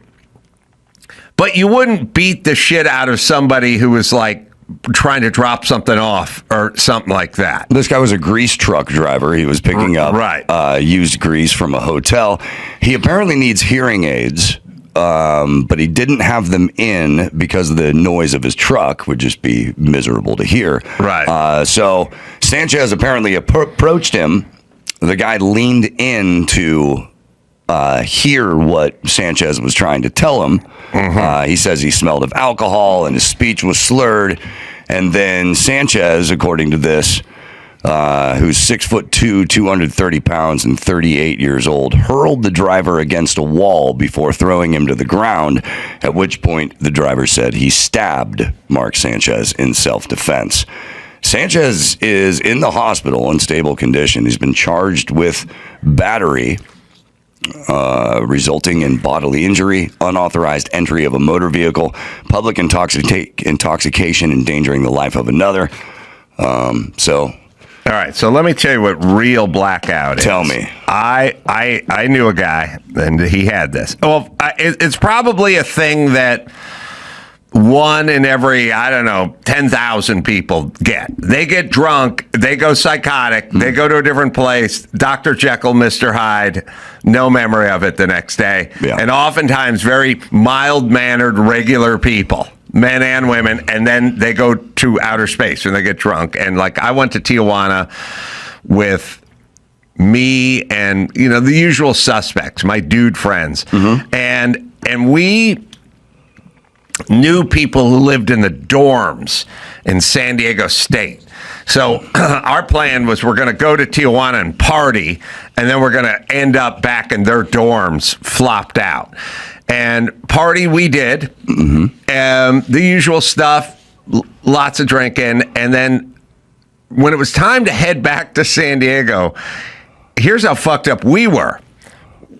but you wouldn't beat the shit out of somebody who was like trying to drop something off or something like that. This guy was a grease truck driver. He was picking up used grease from a hotel. He apparently needs hearing aids. But he didn't have them in because the noise of his truck would just be miserable to hear. Right. So Sanchez apparently approached him. The guy leaned in to hear what Sanchez was trying to tell him. He says he smelled of alcohol and his speech was slurred. And then Sanchez, according to this, who's 6'2", 230 pounds, and 38 years old, hurled the driver against a wall before throwing him to the ground, at which point the driver said he stabbed Mark Sanchez in self-defense. Sanchez is in the hospital in stable condition. He's been charged with battery, resulting in bodily injury, unauthorized entry of a motor vehicle, public intoxication, endangering the life of another. All right, so let me tell you what real blackout is. Tell me. I knew a guy, and he had this. Well, it's probably a thing that one in every, 10,000 people get. They get drunk, they go psychotic, they go to a different place, Dr. Jekyll, Mr. Hyde, no memory of it the next day. Yeah. And oftentimes very mild-mannered, regular people. Men and women, and then they go to outer space and they get drunk. And like, I went to Tijuana with me and the usual suspects, my dude friends, and we knew people who lived in the dorms in San Diego State. So our plan was we're going to go to Tijuana and party, and then we're going to end up back in their dorms, flopped out. And party we did, the usual stuff, lots of drinking. And then when it was time to head back to San Diego, here's how fucked up we were.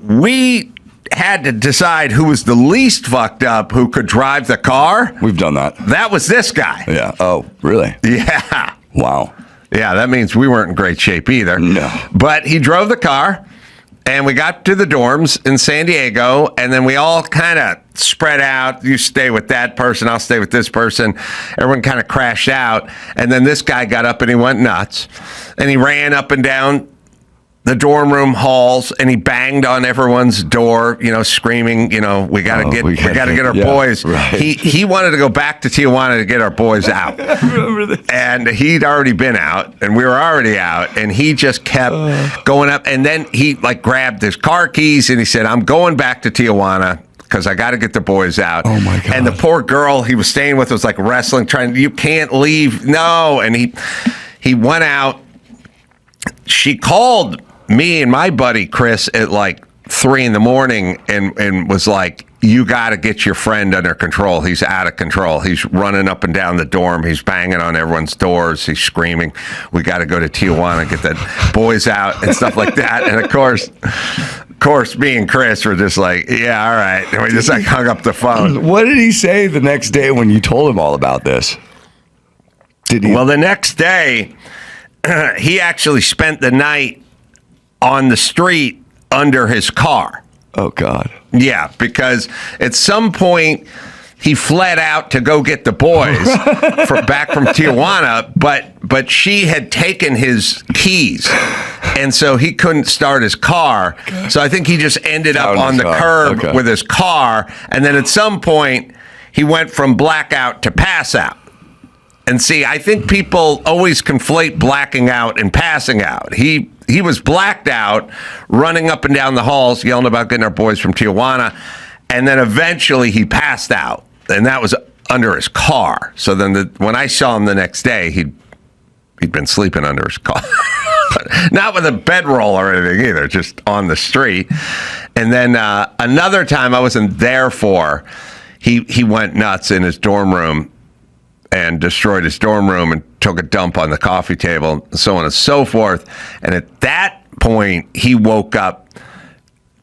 We had to decide who was the least fucked up, who could drive the car. We've done that. That was this guy. Yeah. Oh, really? Yeah. Wow. Yeah, that means we weren't in great shape either. No. But he drove the car. And we got to the dorms in San Diego, and then we all kind of spread out. You stay with that person, I'll stay with this person. Everyone kind of crashed out. And then this guy got up and he went nuts. And he ran up and down the dorm room halls, and he banged on everyone's door, screaming, we got to get our boys. Right. He wanted to go back to Tijuana to get our boys out. I remember this. And he'd already been out, and we were already out, and he just kept going up. And then he grabbed his car keys and he said, I'm going back to Tijuana because I got to get the boys out. Oh my God. And the poor girl he was staying with was like wrestling, you can't leave. No. And he went out. She called me and my buddy Chris at like 3 a.m. and was like, you got to get your friend under control. He's out of control. He's running up and down the dorm. He's banging on everyone's doors. He's screaming, we got to go to Tijuana, get the boys out and stuff like that. And of course, me and Chris were just like, yeah, all right. And we just hung up the phone. What did he say the next day when you told him all about this? Well, the next day, he actually spent the night on the street under his car. Oh, God. Yeah, because at some point he fled out to go get the boys back from Tijuana, but she had taken his keys, and so he couldn't start his car. So I think he just ended up on the curb with his car, and then at some point he went from blackout to pass out. And see, I think people always conflate blacking out and passing out. He was blacked out, running up and down the halls, yelling about getting our boys from Tijuana, and then eventually he passed out, and that was under his car. So then when I saw him the next day, he'd been sleeping under his car. Not with a bedroll or anything either, just on the street. And then another time I wasn't there for, he went nuts in his dorm room and destroyed his dorm room and took a dump on the coffee table and so on and so forth. And at that point, he woke up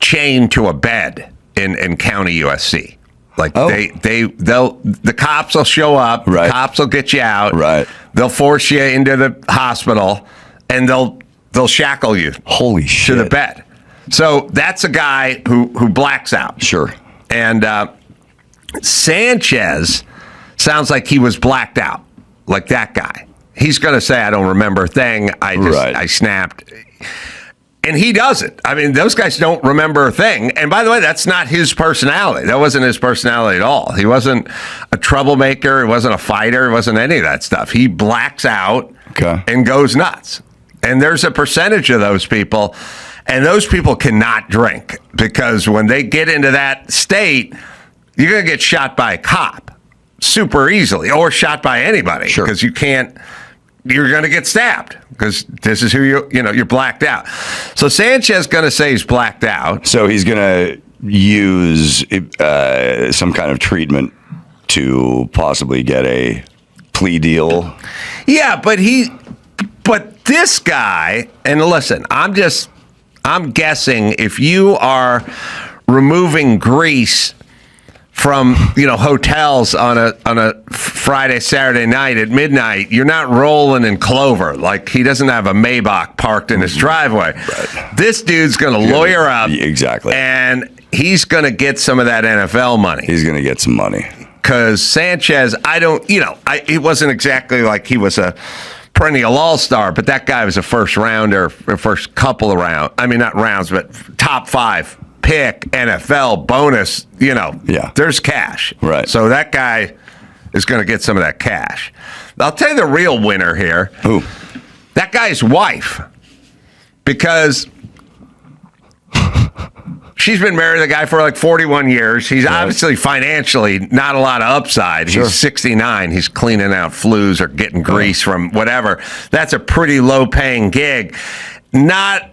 chained to a bed in County USC. Like the cops will show up, right. The cops will get you out, right. They'll force you into the hospital, and they'll shackle you Holy shit. to the bed. So that's a guy who blacks out. Sure. And Sanchez sounds like he was blacked out, like that guy. He's going to say, I don't remember a thing. I snapped. And he doesn't. I mean, those guys don't remember a thing. And by the way, that's not his personality. That wasn't his personality at all. He wasn't a troublemaker. He wasn't a fighter. He wasn't any of that stuff. He blacks out and goes nuts. And there's a percentage of those people, and those people cannot drink because when they get into that state, you're going to get shot by a cop super easily or shot by anybody because you're going to get stabbed because this is who you're blacked out. So Sanchez going to say he's blacked out. So he's going to use some kind of treatment to possibly get a plea deal. Yeah, but this guy, and listen, I'm guessing if you are removing grease from hotels on a Friday, Saturday night at midnight, you're not rolling in clover. Like he doesn't have a Maybach parked in his driveway. Right. This dude's going to lawyer up. Exactly. And he's going to get some of that NFL money. He's going to get some money. Because Sanchez, it wasn't exactly like he was a perennial all-star, but that guy was a first rounder, first couple of rounds. I mean, not rounds, but top 5 pick, NFL bonus, there's cash. Right. So that guy is going to get some of that cash. I'll tell you the real winner here. Who? That guy's wife. Because she's been married to the guy for like 41 years. He's obviously financially not a lot of upside. Sure. He's 69. He's cleaning out flues or getting grease from whatever. That's a pretty low-paying gig. Not...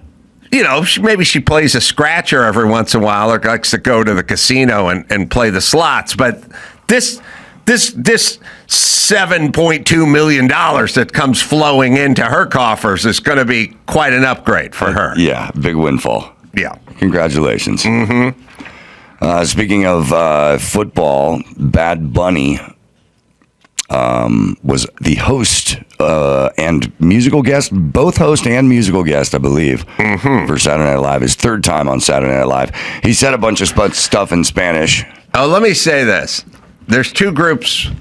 maybe she plays a scratcher every once in a while or likes to go to the casino and play the slots. But this $7.2 million that comes flowing into her coffers is going to be quite an upgrade for her. Yeah, big windfall. Yeah. Congratulations. Mm-hmm. Speaking of football, Bad Bunny was the host and musical guest, both host and musical guest, I believe, for Saturday Night Live. His third time on Saturday Night Live. He said a bunch of stuff in Spanish. Oh, let me say this. There's two groups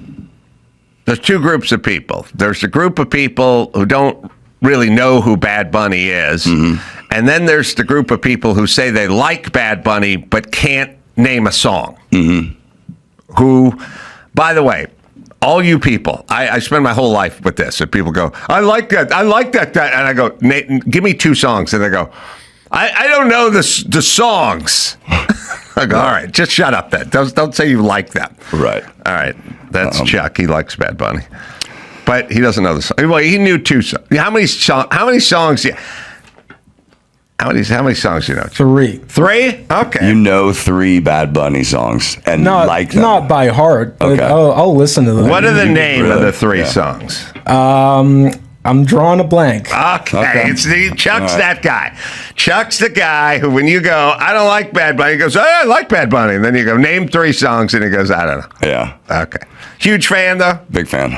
of people. There's a group of people who don't really know who Bad Bunny is. Mm-hmm. And then there's the group of people who say they like Bad Bunny but can't name a song. Mm-hmm. Who, by the way, all you people, I spend my whole life with this. And people go, I like that. And I go, give me 2 songs. And they go, I don't know the songs. I go, all right, just shut up then. Don't say you like them. Right. All right. That's Chuck. He likes Bad Bunny. But he doesn't know the song. Well, he knew 2 songs. How many songs? How many songs do you know? 3. 3? Okay. You know 3 Bad Bunny songs and like them. Not by heart, but Okay. I'll listen to them. What are the name of the 3 songs? I'm drawing a blank. Okay. Chuck's that guy. Chuck's the guy who, when you go, I don't like Bad Bunny, he goes, oh, I like Bad Bunny. And then you go, name 3 songs, and he goes, I don't know. Yeah. Okay. Huge fan, though? Big fan.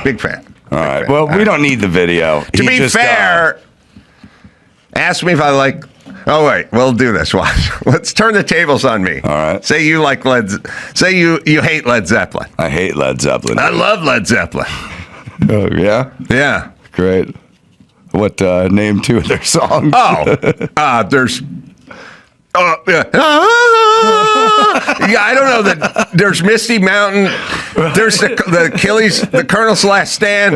All right. Well, we don't need the video. To be fair, ask me if I like... Oh, wait. We'll do this. Watch. Let's turn the tables on me. All right. Say you like Say you hate Led Zeppelin. I hate Led Zeppelin. I love Led Zeppelin. Oh, yeah? Yeah. Great. What, name 2 of their songs? There's... yeah, I don't know that there's Misty Mountain. There's the Achilles, the Colonel's Last Stand.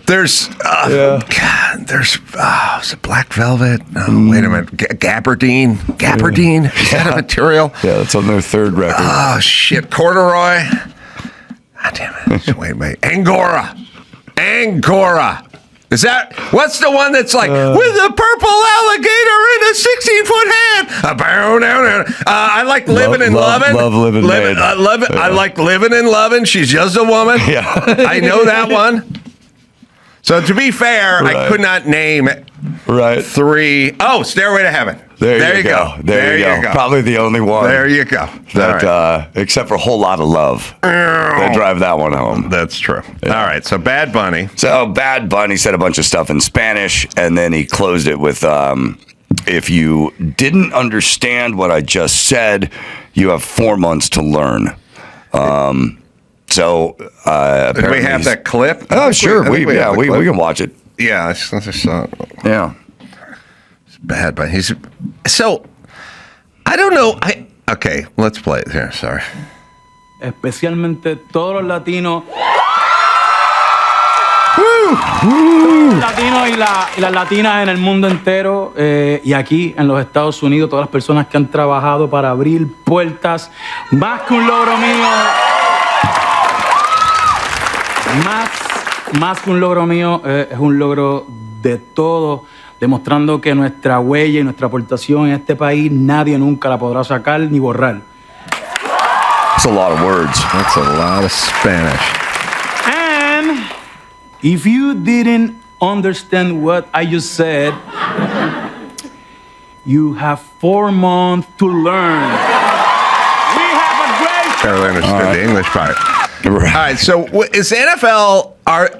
There's there's is it Black Velvet? No, wait a minute, Gabardine. Is that a material? Yeah, that's on their 3rd record. Oh shit, Corduroy. God damn it! Wait, Angora. Is that what's the one that's like with a purple alligator in a 16-foot hand? I like living and loving. Love living. I love it. I like living and loving. She's just a woman. Yeah, I know that one. So to be fair, I could not name 3. Oh, Stairway to Heaven. There you go. There you go. Probably the only one. There you go. That, except for a Whole Lot of Love. They drive that one home. That's true. Yeah. All right. So Bad Bunny. So Bad Bunny said a bunch of stuff in Spanish, and then he closed it with, if you didn't understand what I just said, you have 4 months to learn. So do we have that clip? Oh, sure. We can watch it. Yeah. I saw it. Yeah. Bad, but so I don't know. Okay, let's play it here. Sorry. Especialmente todos los latinos. Latinos y las latinas en el mundo entero y aquí en los Estados Unidos, todas las personas que han trabajado para abrir puertas, más que un logro mío, más que un logro mío, es un logro de todos, demostrando que nuestra huella y nuestra aportación en este país nadie nunca la podrá sacar ni borrar. That's a lot of words. That's a lot of Spanish. And if you didn't understand what I just said, you have 4 months to learn. We have a great... Barely understood the English part. Right. All right, so is the NFL are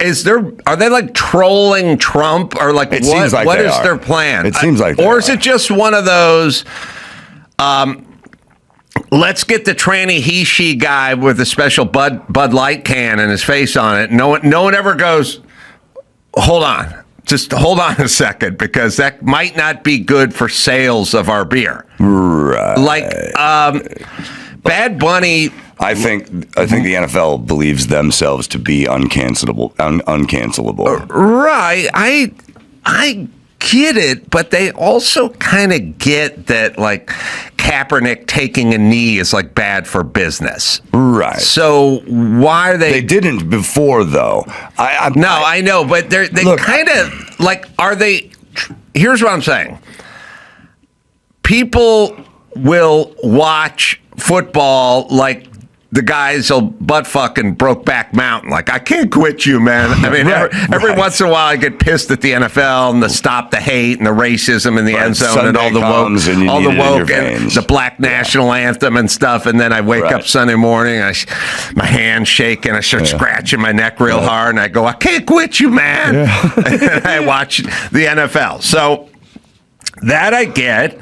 they like trolling Trump or like it seems like what is are. Their plan? It seems like or is it just one of those let's get the tranny he she guy with a special Bud Light can and his face on it. No one ever goes, hold on. Just hold on a second because that might not be good for sales of our beer. Right. Like Bad Bunny. I think the NFL believes themselves to be uncancelable. Right. I get it, but they also kind of get that like Kaepernick taking a knee is like bad for business. Right. So why are they? They didn't before though. I know, but they kind of like are they? Here's what I'm saying. People will watch football like the guys will butt fucking Brokeback Mountain. Like, I can't quit you, man. I mean, every once in a while I get pissed at the NFL and the stop the hate and the racism in the end zone Sunday and all the woke and the black national anthem and stuff. And then I wake up Sunday morning, my hand's shaking, I start scratching my neck real hard, and I go, I can't quit you, man. And I watch the NFL. So that I get.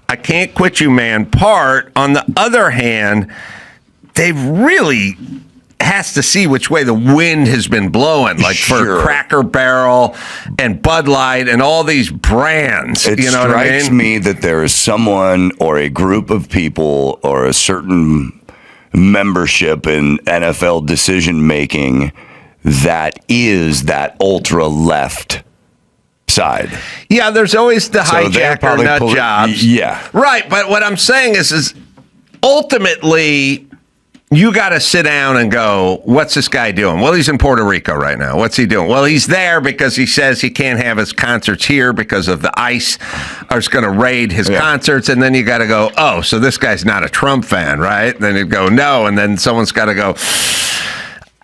I can't quit you, man part. On the other hand, they really has to see which way the wind has been blowing, like for Cracker Barrel and Bud Light and all these brands. It you know what I mean? me that there is someone or a group of people or a certain membership in NFL decision making that is that ultra left side. Yeah, there's always the hijacker nut jobs. Yeah. Right, but what I'm saying is ultimately you got to sit down and go, what's this guy doing? Well, he's in Puerto Rico right now. What's he doing? Well, he's there because he says he can't have his concerts here because of the ICE is going to raid his concerts. And then you got to go, oh, so this guy's not a Trump fan, right? Then you go, no. And then someone's got to go,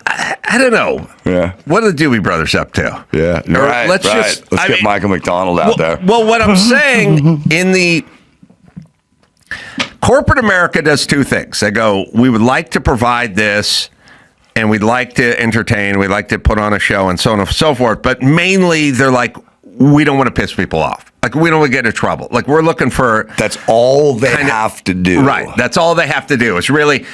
I don't know. Yeah. What are the Doobie Brothers up to? Yeah. Let's get Michael McDonald out there. Well, what I'm saying in the corporate America does two things. They go, we would like to provide this and we'd like to entertain, we'd like to put on a show and so on and so forth. But mainly they're like, we don't want to piss people off. Like, we don't want to get into trouble. Like, we're looking for... That's all they have to do. Right. That's all they have to do. It's really...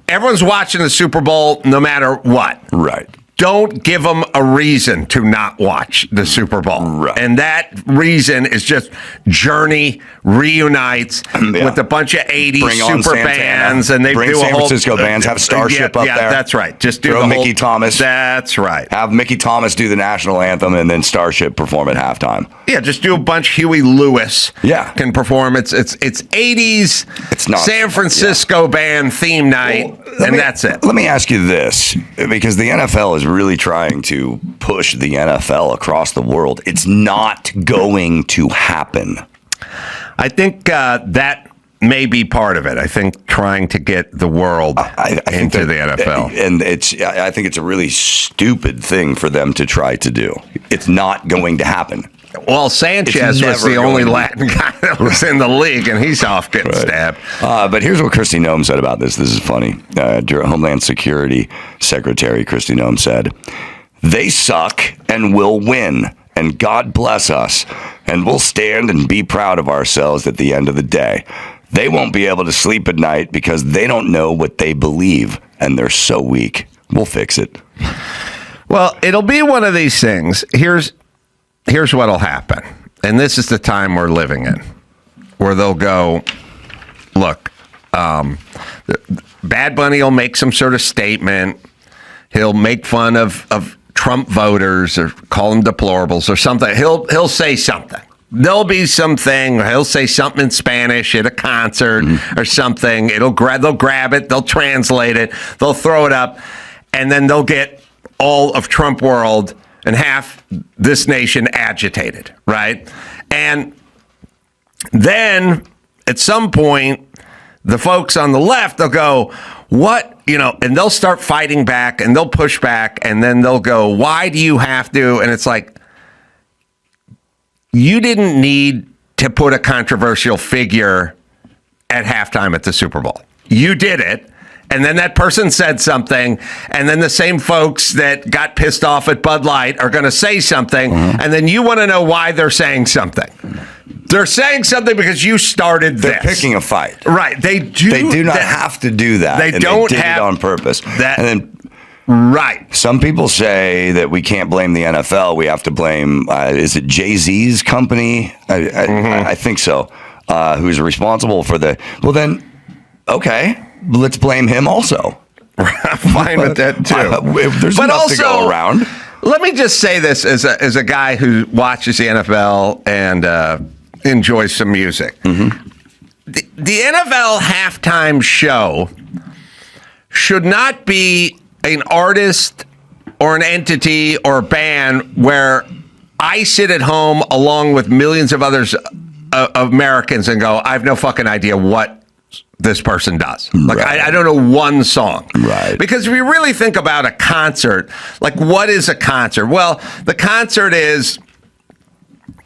Everyone's watching the Super Bowl no matter what. Right. Don't give them a reason to not watch the Super Bowl. Right. And that reason is just Journey reunites with a bunch of 80s super bands. And they do San a whole... Francisco bands, have Starship up there. Yeah, that's right. Just do Throw Mickey Thomas. That's right. Have Mickey Thomas do the national anthem and then Starship perform at halftime. Yeah, just do a bunch. Huey Lewis can perform. It's 80s it's not, San Francisco band theme night, and that's it. Let me ask you this, because the NFL is is really trying to push the NFL across the world. It's not going to happen. I think that may be part of it. I think trying to get the world into the NFL. And I think it's a really stupid thing for them to try to do. It's not going to happen. Well, Sanchez was the only Latin guy that was in the league, and he's off getting stabbed. But here's what Kristi Noem said about this. This is funny. Homeland Security Secretary Kristi Noem said, "They suck and will win, and God bless us, and we'll stand and be proud of ourselves at the end of the day. They won't be able to sleep at night because they don't know what they believe, and they're so weak. We'll fix it." Well, it'll be one of these things. Here's what'll happen. And this is the time we're living in, where they'll go, look, Bad Bunny will make some sort of statement. He'll make fun of Trump voters or call them deplorables or something. He'll say something. There'll be something. He'll say something in Spanish at a concert or something. They'll grab it. They'll translate it. They'll throw it up. And then they'll get all of Trump world and half this nation agitated, right? And then at some point, the folks on the left, they'll go, what, and they'll start fighting back and they'll push back and then they'll go, why do you have to? And it's like, you didn't need to put a controversial figure at halftime at the Super Bowl. You did it. And then that person said something, and then the same folks that got pissed off at Bud Light are going to say something, and then you want to know why they're saying something. They're saying something because you started this. They're picking a fight. Right. They do not have to do that. They don't did have it on purpose. That, and then right. Some people say that we can't blame the NFL. We have to blame, is it Jay-Z's company? I think so. Who's responsible for the... Well, then, okay. Let's blame him also. I'm fine with that too. There's but enough also, to go around. Let me just say this as a guy who watches the NFL and enjoys some music. Mm-hmm. The NFL halftime show should not be an artist or an entity or a band where I sit at home along with millions of others Americans and go, I have no fucking idea what this person does. Like, right. I don't know one song. Right. Because if you really think about a concert, like, what is a concert? Well, the concert is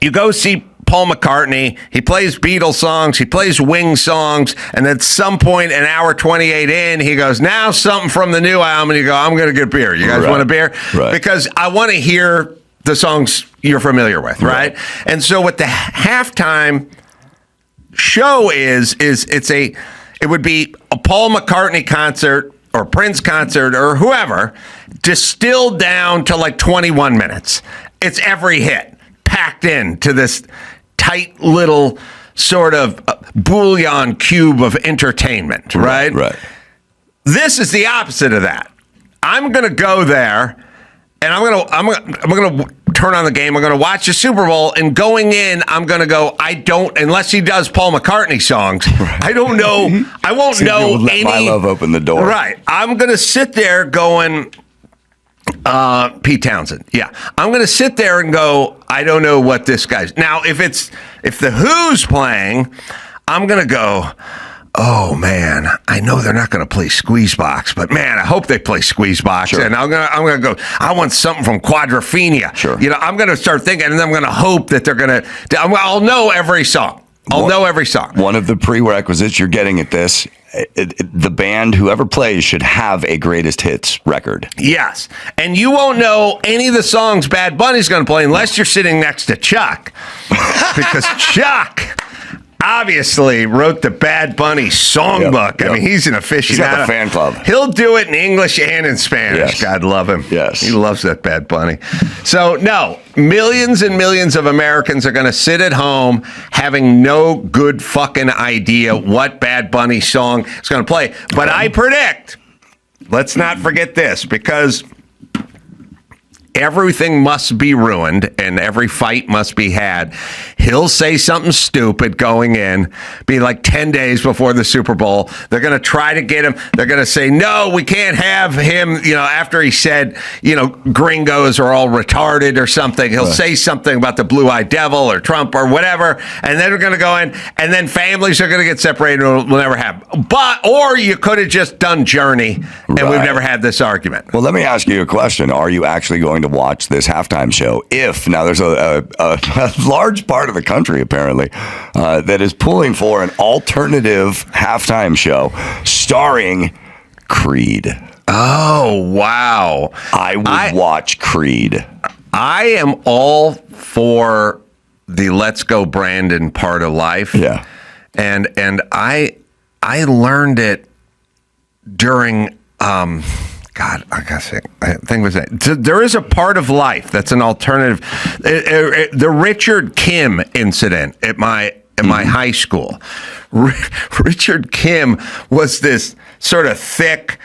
you go see Paul McCartney, he plays Beatles songs, he plays Wings songs, and at some point, an hour 28 in, he goes, now something from the new album, and you go, I'm going to get beer. You guys want a beer? Right. Because I want to hear the songs you're familiar with, right? And so what the halftime show is it would be a Paul McCartney concert or Prince concert or whoever, distilled down to like 21 minutes. It's every hit packed into this tight little sort of bouillon cube of entertainment, right? Right. This is the opposite of that. I'm going to go there and I'm going to turn on the game. I'm going to watch the Super Bowl, and going in, I'm going to go, unless he does Paul McCartney songs, I don't know. I won't know any. My Love open the door. Right. I'm going to sit there going, Pete Townsend. Yeah. I'm going to sit there and go, I don't know what this guy's. Now, if the Who's playing, I'm going to go, oh man, I know they're not going to play Squeezebox, but man, I hope they play Squeezebox. Sure. And I'm gonna go, I want something from Quadrophenia. Sure. I'm going to start thinking, and then I'm going to hope that they're going to. I'll know every song. Know every song. One of the prerequisites you're getting at this, the band, whoever plays, should have a greatest hits record. Yes. And you won't know any of the songs Bad Bunny's going to play unless you're sitting next to Chuck. Because Chuck obviously wrote the Bad Bunny songbook. Yep. I mean, he's an aficionado. He's got the fan club. He'll do it in English and in Spanish. Yes. God love him. Yes. He loves that Bad Bunny. So, no, millions and millions of Americans are going to sit at home having no good fucking idea what Bad Bunny song is going to play. But I predict, let's not forget this, because everything must be ruined and every fight must be had. He'll say something stupid going in, be like 10 days before the Super Bowl. They're going to try to get him. They're going to say, no, we can't have him, after he said, gringos are all retarded or something. He'll say something about the blue-eyed devil or Trump or whatever, and then they're going to go in, and then families are going to get separated and it'll never happen. Or you could have just done Journey, and we've never had this argument. Well, let me ask you a question. Are you actually going to watch this halftime show? Now there's a large part of the country, apparently, that is pulling for an alternative halftime show starring Creed. Oh, wow. I would watch Creed. I am all for the Let's Go Brandon part of life. Yeah. And I learned it during God, I think it was that. There is a part of life that's an alternative. The Richard Kim incident at my high school. Richard Kim was this sort of thick,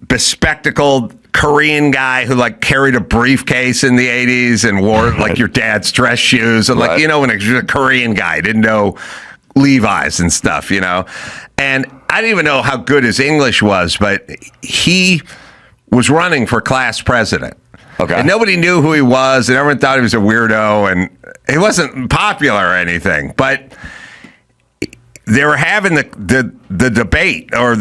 bespectacled Korean guy who carried a briefcase in the 80s and wore your dad's dress shoes and when a Korean guy didn't know Levi's and stuff, and I didn't even know how good his English was, but he was running for class president. Okay. And nobody knew who he was, and everyone thought he was a weirdo, and he wasn't popular or anything. But they were having the debate, or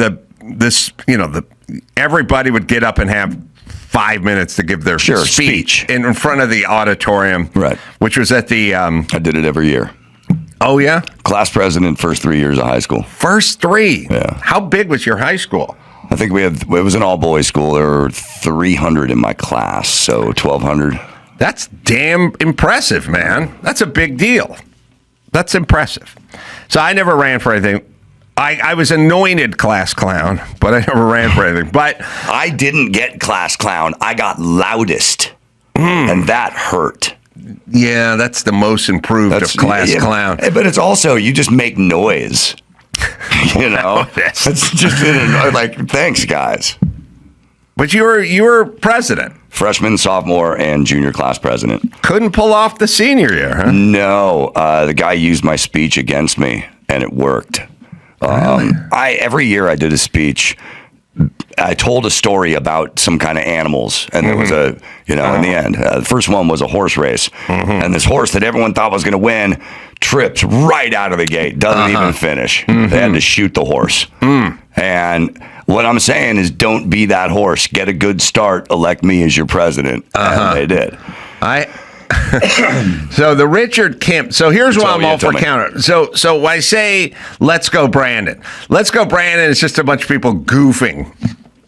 everybody would get up and have 5 minutes to give their speech in front of the auditorium, right? Which was at the. I did it every year. Oh yeah, class president first 3 years of high school. First 3. Yeah. How big was your high school? I think it was an all-boys school. There were 300 in my class, so 1,200. That's damn impressive, man. That's a big deal. That's impressive. So I never ran for anything. I was anointed class clown, but I never ran for anything. But I didn't get class clown. I got loudest, and that hurt. Yeah, that's the most improved of class clown. But it's also, you just make noise. It's just thanks, guys. But you were president. Freshman, sophomore, and junior class president. Couldn't pull off the senior year, huh? No. The guy used my speech against me, and it worked. Really? Every year I did a speech. I told a story about some kind of animals, and there was in the end, the first one was a horse race, and this horse that everyone thought was going to win trips right out of the gate, doesn't even finish. They had to shoot the horse. And what I'm saying is, don't be that horse. Get a good start. Elect me as your president. And they did. So the Richard Kim. So here's why I'm all for counter. So I say, let's go Brandon. Let's go Brandon is just a bunch of people goofing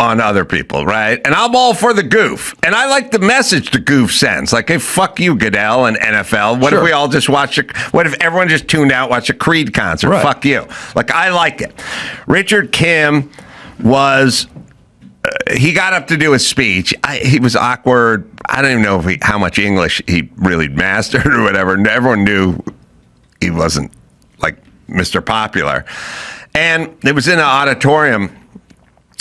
on other people, right? And I'm all for the goof. And I like the message the goof sends. Like, hey, fuck you, Goodell and NFL. What if we all just what if everyone just tuned out, watch a Creed concert? Right. Fuck you. I like it. Richard Kim was... he got up to do a speech. He was awkward. I don't even know how much English he really mastered or whatever. Everyone knew he wasn't Mr. Popular. And it was in an auditorium.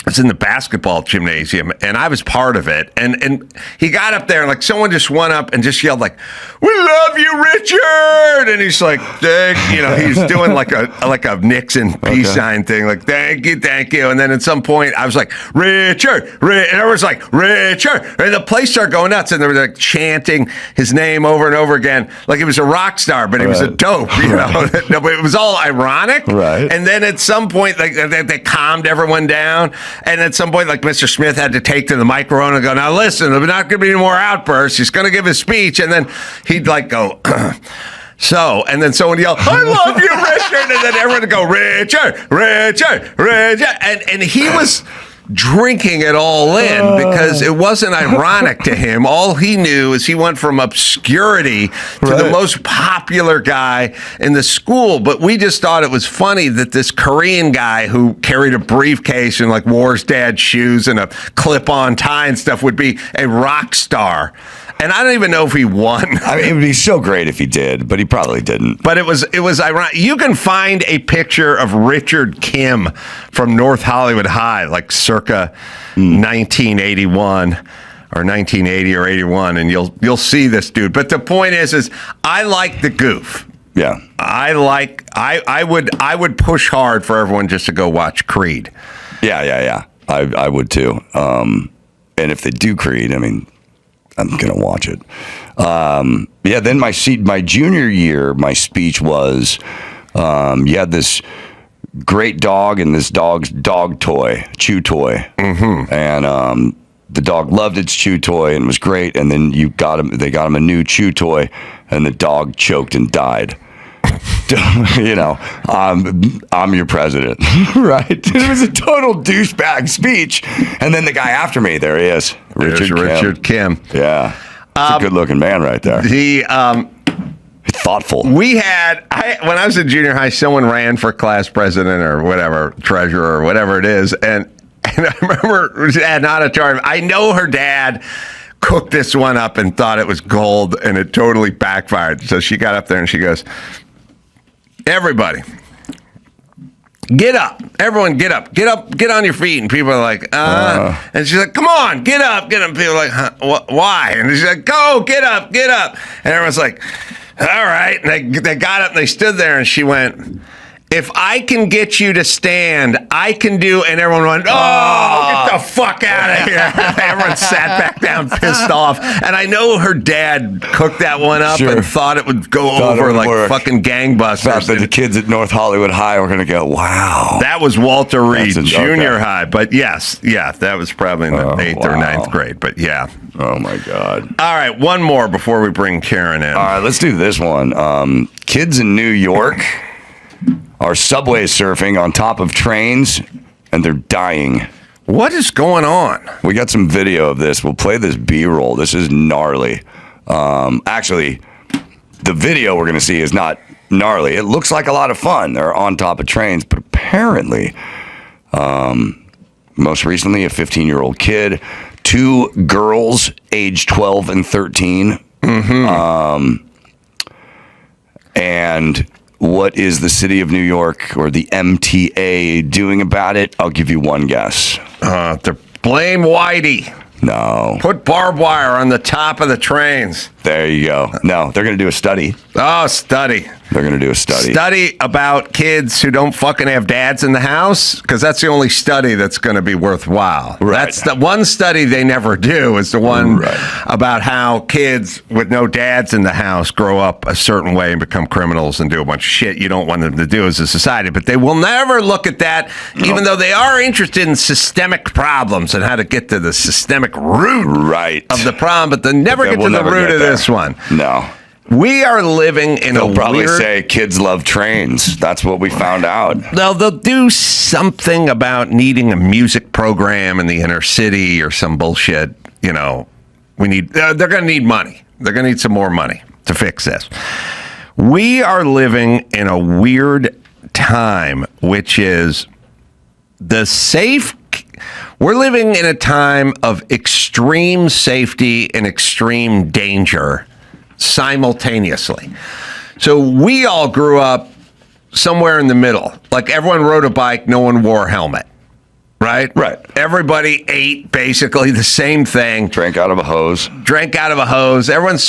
It's in the basketball gymnasium, and I was part of it. And he got up there, and someone just went up and just yelled "We love you, Richard!" And he's he's doing a Nixon peace sign thing, thank you. And then at some point, I was like, Richard, and everyone's like, Richard, and the place started going nuts, and they were chanting his name over and over again, like he was a rock star, but he was a dope, No, but it was all ironic, right? And then at some point, they calmed everyone down. And at some point, Mr. Smith had to take to the microphone and go, now listen, there's not going to be any more outbursts. He's going to give his speech. And then he'd go, so, and then someone yelled, I love you, Richard. And then everyone would go, Richard. And he was drinking it all in because it wasn't ironic to him. All he knew is he went from obscurity to the most popular guy in the school. But we just thought it was funny that this Korean guy who carried a briefcase and wore his dad's shoes and a clip-on tie and stuff would be a rock star. And I don't even know if he won. I mean, it would be so great if he did, but he probably didn't. But it was ironic. You can find a picture of Richard Kim from North Hollywood High, circa 1981 or 1980 or 81, and you'll see this dude. But the point is I like the goof. Yeah. I would push hard for everyone just to go watch Creed. Yeah. I would too. And if they do Creed, I mean, I'm gonna watch it. Then my junior year, my speech was, you had this great dog and this dog's dog toy, chew toy, and the dog loved its chew toy and was great. And then they got him a new chew toy, and the dog choked and died. I'm your president, right? It was a total douchebag speech. And then the guy after me, there he is, Richard Kim. Yeah, it's a good-looking man right there. Thoughtful. When I was in junior high, someone ran for class president or whatever, treasurer or whatever it is, and I remember it was at an auditorium. I know her dad cooked this one up and thought it was gold, and it totally backfired. So she got up there and she goes, "Everybody, get up. Everyone get up. Get up. Get on your feet." And people are like, And she's like, "Come on, get up. Get up." People are like, huh, why? And she's like, "Go, get up, get up." And everyone's like, "All right." And they got up and they stood there, and she went, "If I can get you to stand, I can do." And everyone went, "Oh, get the fuck out of here." Everyone sat back down, pissed off. And I know her dad cooked that one up and thought it would go over like fucking gangbusters. Thought that the kids at North Hollywood High were going to go, wow. That was Walter Reed Junior High. But yes, that was probably in the 8th or 9th grade. But yeah. Oh, my God. All right, one more before we bring Karen in. All right, let's do this one. Kids in New York are subway surfing on top of trains, and they're dying. What is going on? We got some video of this. We'll play this B-roll. This is gnarly. Actually, the video we're going to see is not gnarly. It looks like a lot of fun. They're on top of trains, but apparently, most recently, a 15-year-old kid, 2 girls aged 12 and 13. And what is the city of New York or the MTA doing about it? I'll give you one guess. They're blame Whitey. No. Put barbed wire on the top of the trains. There you go. No, they're going to do a study. Oh, study. They're going to do a study. Study about kids who don't fucking have dads in the house, because that's the only study that's going to be worthwhile. Right. That's the one study they never do, is the one about how kids with no dads in the house grow up a certain way and become criminals and do a bunch of shit you don't want them to do as a society. But they will never look at that, even though they are interested in systemic problems and how to get to the systemic root of the problem, but they never get to the root of this one. No. We are living in They'll probably say kids love trains. That's what we found out. They'll do something about needing a music program in the inner city or some bullshit. You know, they're going to need money. They're going to need some more money to fix this. We are living in a weird time, which is we're living in a time of extreme safety and extreme danger simultaneously. So we all grew up somewhere in the middle. Like, everyone rode a bike, no one wore a helmet. Right? Right. Everybody ate basically the same thing. Drank out of a hose. Everyone's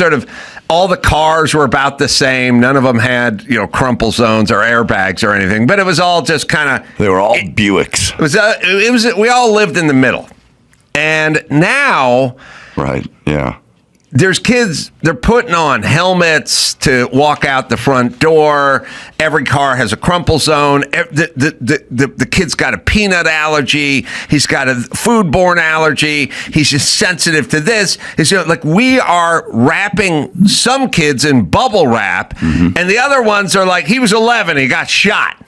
all the cars were about the same. None of them had, crumple zones or airbags or anything. But it was all just kind of... They were all Buicks. We all lived in the middle. And now... Right, yeah. There's kids, they're putting on helmets to walk out the front door. Every car has a crumple zone. The kid's got a peanut allergy. He's got a foodborne allergy. He's just sensitive to this. We are wrapping some kids in bubble wrap, and the other ones are like, he was 11, he got shot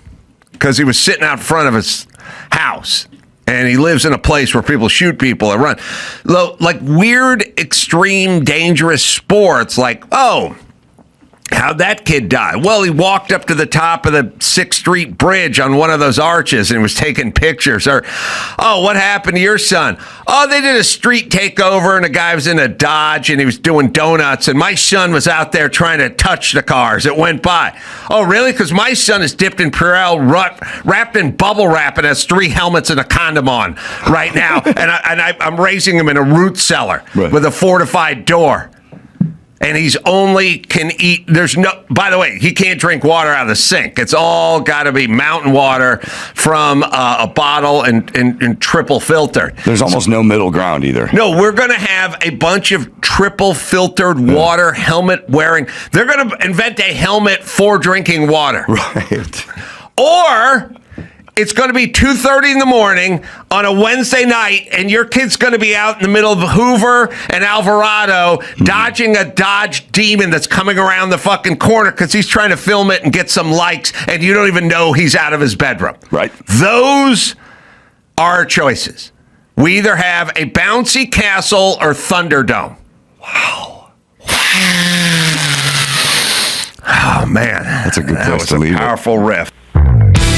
because he was sitting out front of his house. And he lives in a place where people shoot people and run. Like weird, extreme, dangerous sports. Like, How'd that kid die? Well, he walked up to the top of the 6th Street Bridge on one of those arches and was taking pictures. Or, oh, what happened to your son? Oh, they did a street takeover and a guy was in a Dodge and he was doing donuts and my son was out there trying to touch the cars that went by. Oh, really? Because my son is dipped in Purell, wrapped in bubble wrap and has 3 helmets and a condom on right now. and I'm raising him in a root cellar with a fortified door. And he's only can eat. There's no, by the way, he can't drink water out of the sink. It's all got to be mountain water from a bottle and triple filtered. There's almost no middle ground either. No, we're going to have a bunch of triple filtered water helmet wearing. They're going to invent a helmet for drinking water. Right. Or it's going to be 2:30 in the morning on a Wednesday night, and your kid's going to be out in the middle of Hoover and Alvarado dodging a Dodge Demon that's coming around the fucking corner because he's trying to film it and get some likes, and you don't even know he's out of his bedroom. Right. Those are our choices. We either have a bouncy castle or Thunderdome. Wow. Oh, man. That's a good place That was to leave a powerful riff.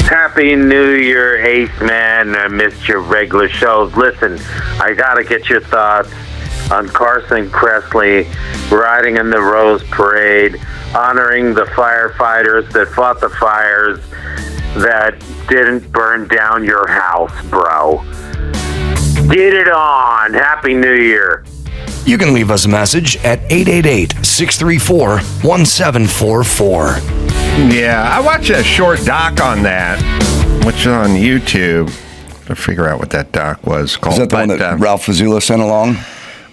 Happy New Year, Ace Man. I missed your regular shows. Listen, I gotta get your thoughts on Carson Kressley riding in the Rose Parade, honoring the firefighters that fought the fires that didn't burn down your house, bro. Get it on. Happy New Year. You can leave us a message at 888-634-1744. Yeah, I watched a short doc on that, which is on YouTube. To figure out what that doc was called. Is that the one that Ralph Fazula sent along?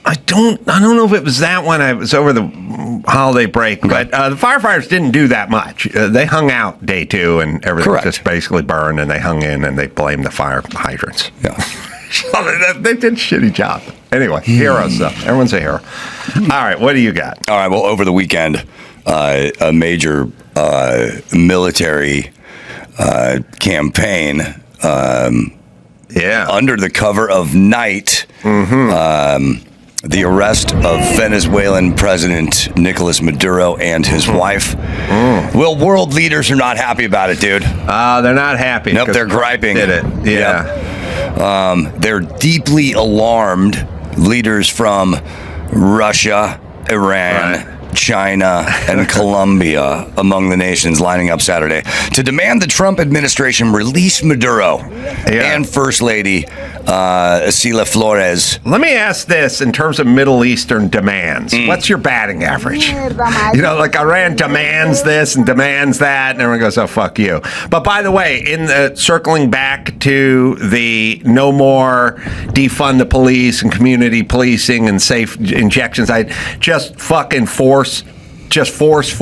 I don't know if it was that one. It was over the holiday break, but the firefighters didn't do that much. They hung out day 2 and everything just basically burned, and they hung in and they blamed the fire hydrants. Yeah. They did a shitty job. Anyway, heroes though. Everyone's a hero. All right, what do you got? All right, well, over the weekend, a major military campaign under the cover of night, the arrest of Venezuelan President Nicolas Maduro and his wife. Well, world leaders are not happy about it, dude. They're not happy. Nope, they're griping. Did it? Yeah. Yep. They're deeply alarmed. Leaders from Russia, Iran, China, and Colombia among the nations lining up Saturday to demand the Trump administration release Maduro and First Lady Cecilia Flores. Let me ask this in terms of Middle Eastern demands. What's your batting average? You know, like Iran demands this and demands that, and everyone goes, oh, fuck you. But by the way, in the circling back to the no more defund the police and community policing and safe injections, I just fucking force. Consequence.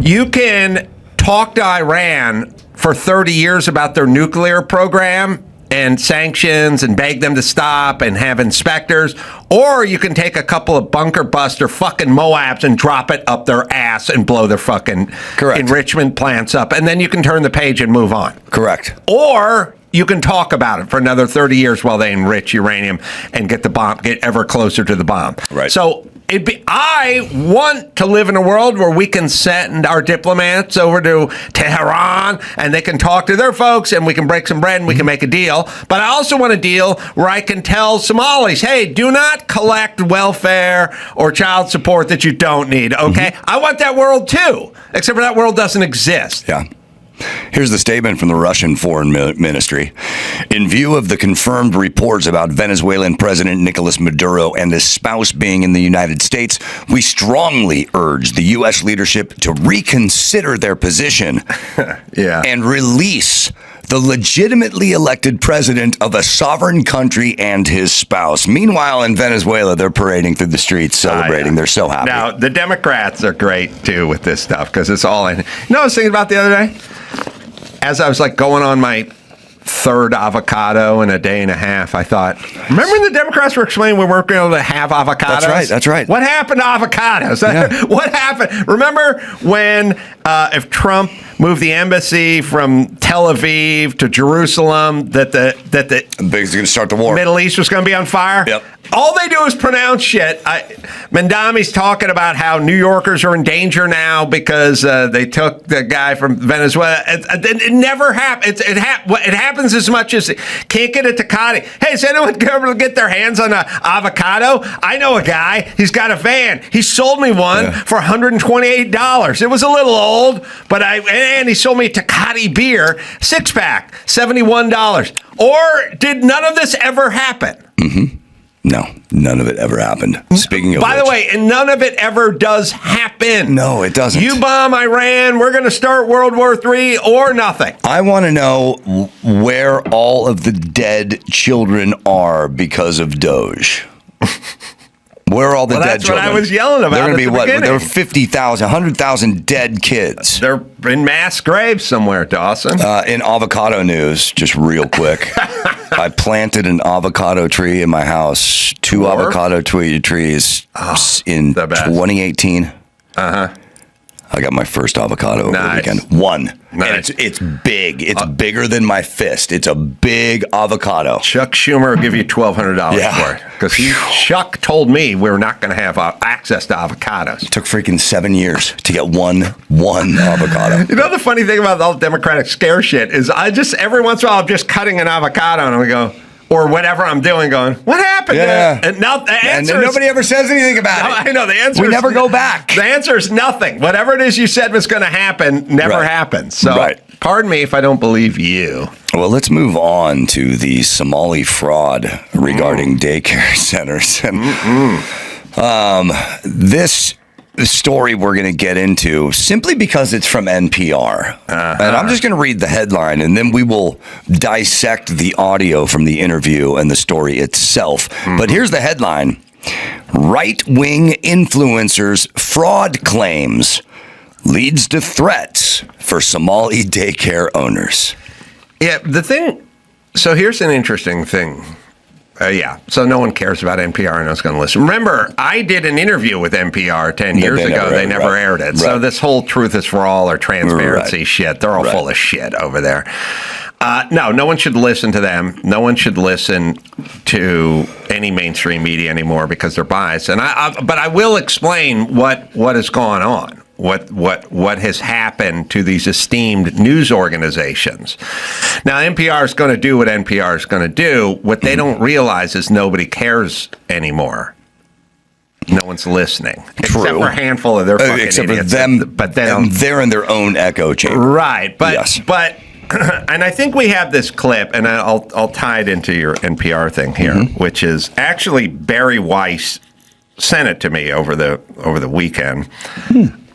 You can talk to Iran for 30 years about their nuclear program and sanctions and beg them to stop and have inspectors, or you can take a couple of bunker buster fucking Moabs and drop it up their ass and blow their fucking enrichment plants up, and then you can turn the page and move on. Correct. Or you can talk about it for another 30 years while they enrich uranium and get ever closer to the bomb. Right. So I want to live in a world where we can send our diplomats over to Tehran and they can talk to their folks and we can break some bread and we can make a deal. But I also want a deal where I can tell Somalis, hey, do not collect welfare or child support that you don't need, okay? I want that world too, except for that world doesn't exist. Yeah. Here's the statement from the Russian Foreign Ministry. In view of the confirmed reports about Venezuelan President Nicolas Maduro and his spouse being in the United States, we strongly urge the U.S. leadership to reconsider their position and release the legitimately elected president of a sovereign country and his spouse. Meanwhile, in Venezuela, they're parading through the streets, celebrating. They're so happy. Now, the Democrats are great, too, with this stuff, because it's all in. You know what I was thinking about the other day? As I was, going on my third avocado in a day and a half, I thought, remember when the Democrats were explaining we weren't going to have avocados? That's right. What happened to avocados? What happened? Remember when if Trump move the embassy from Tel Aviv to Jerusalem, that the Big's going to start the war. Middle East was going to be on fire. Yep. All they do is pronounce shit. Mandami's talking about how New Yorkers are in danger now because they took the guy from Venezuela. It never happens. It happens as much as can't get it to Tecate. Hey, has anyone ever get their hands on an avocado? I know a guy. He's got a van. He sold me one for $128. It was a little old, but and he sold me a Tecate beer, 6-pack, $71. Or did none of this ever happen? Mm-hmm. No, none of it ever happened. Speaking of By the way, and none of it ever does happen. No, it doesn't. You bomb Iran, we're going to start World War III or nothing. I want to know where all of the dead children are because of Doge. Where are all the dead children? That's what I was yelling about. They're going to be what? Beginning. There were 50,000, 100,000 dead kids. They're in mass graves somewhere, Dawson. In avocado news, just real quick. I planted an avocado tree in my house, two avocado trees in 2018. Uh-huh. I got my first avocado over the weekend. One. Nice. And it's big. It's bigger than my fist. It's a big avocado. Chuck Schumer will give you $1,200 for it. Because Chuck told me we were not going to have access to avocados. It took freaking 7 years to get one avocado. You know the funny thing about all the Democratic scare shit is I just, every once in a while, I'm just cutting an avocado and we go, or whatever I'm doing, going, what happened? Yeah. And now the answer and nobody ever says anything about it. I know the answer. We never go back. The answer is nothing. Whatever it is you said was going to happen never happens. So, pardon me if I don't believe you. Well, let's move on to the Somali fraud regarding daycare centers. And this story we're going to get into simply because it's from NPR. And I'm just going to read the headline and then we will dissect the audio from the interview and the story itself. But here's the headline. Right-wing influencers' fraud claims leads to threats for Somali daycare owners. Yeah, so here's an interesting thing. So no one cares about NPR and no one's going to listen. Remember, I did an interview with NPR 10 years ago. They never aired it. So this whole truth is for all or transparency shit, they're all full of shit over there. No one should listen to them. No one should listen to any mainstream media anymore because they're biased. But I will explain what has gone on. What has happened to these esteemed news organizations. Now, NPR is going to do what NPR is going to do. What they don't realize is nobody cares anymore. No one's listening. True. Except for a handful of their fucking except idiots. for them, but they're in their own echo chamber. Right. But and I think we have this clip, and I'll tie it into your NPR thing here, which is actually Barry Weiss sent it to me over the weekend.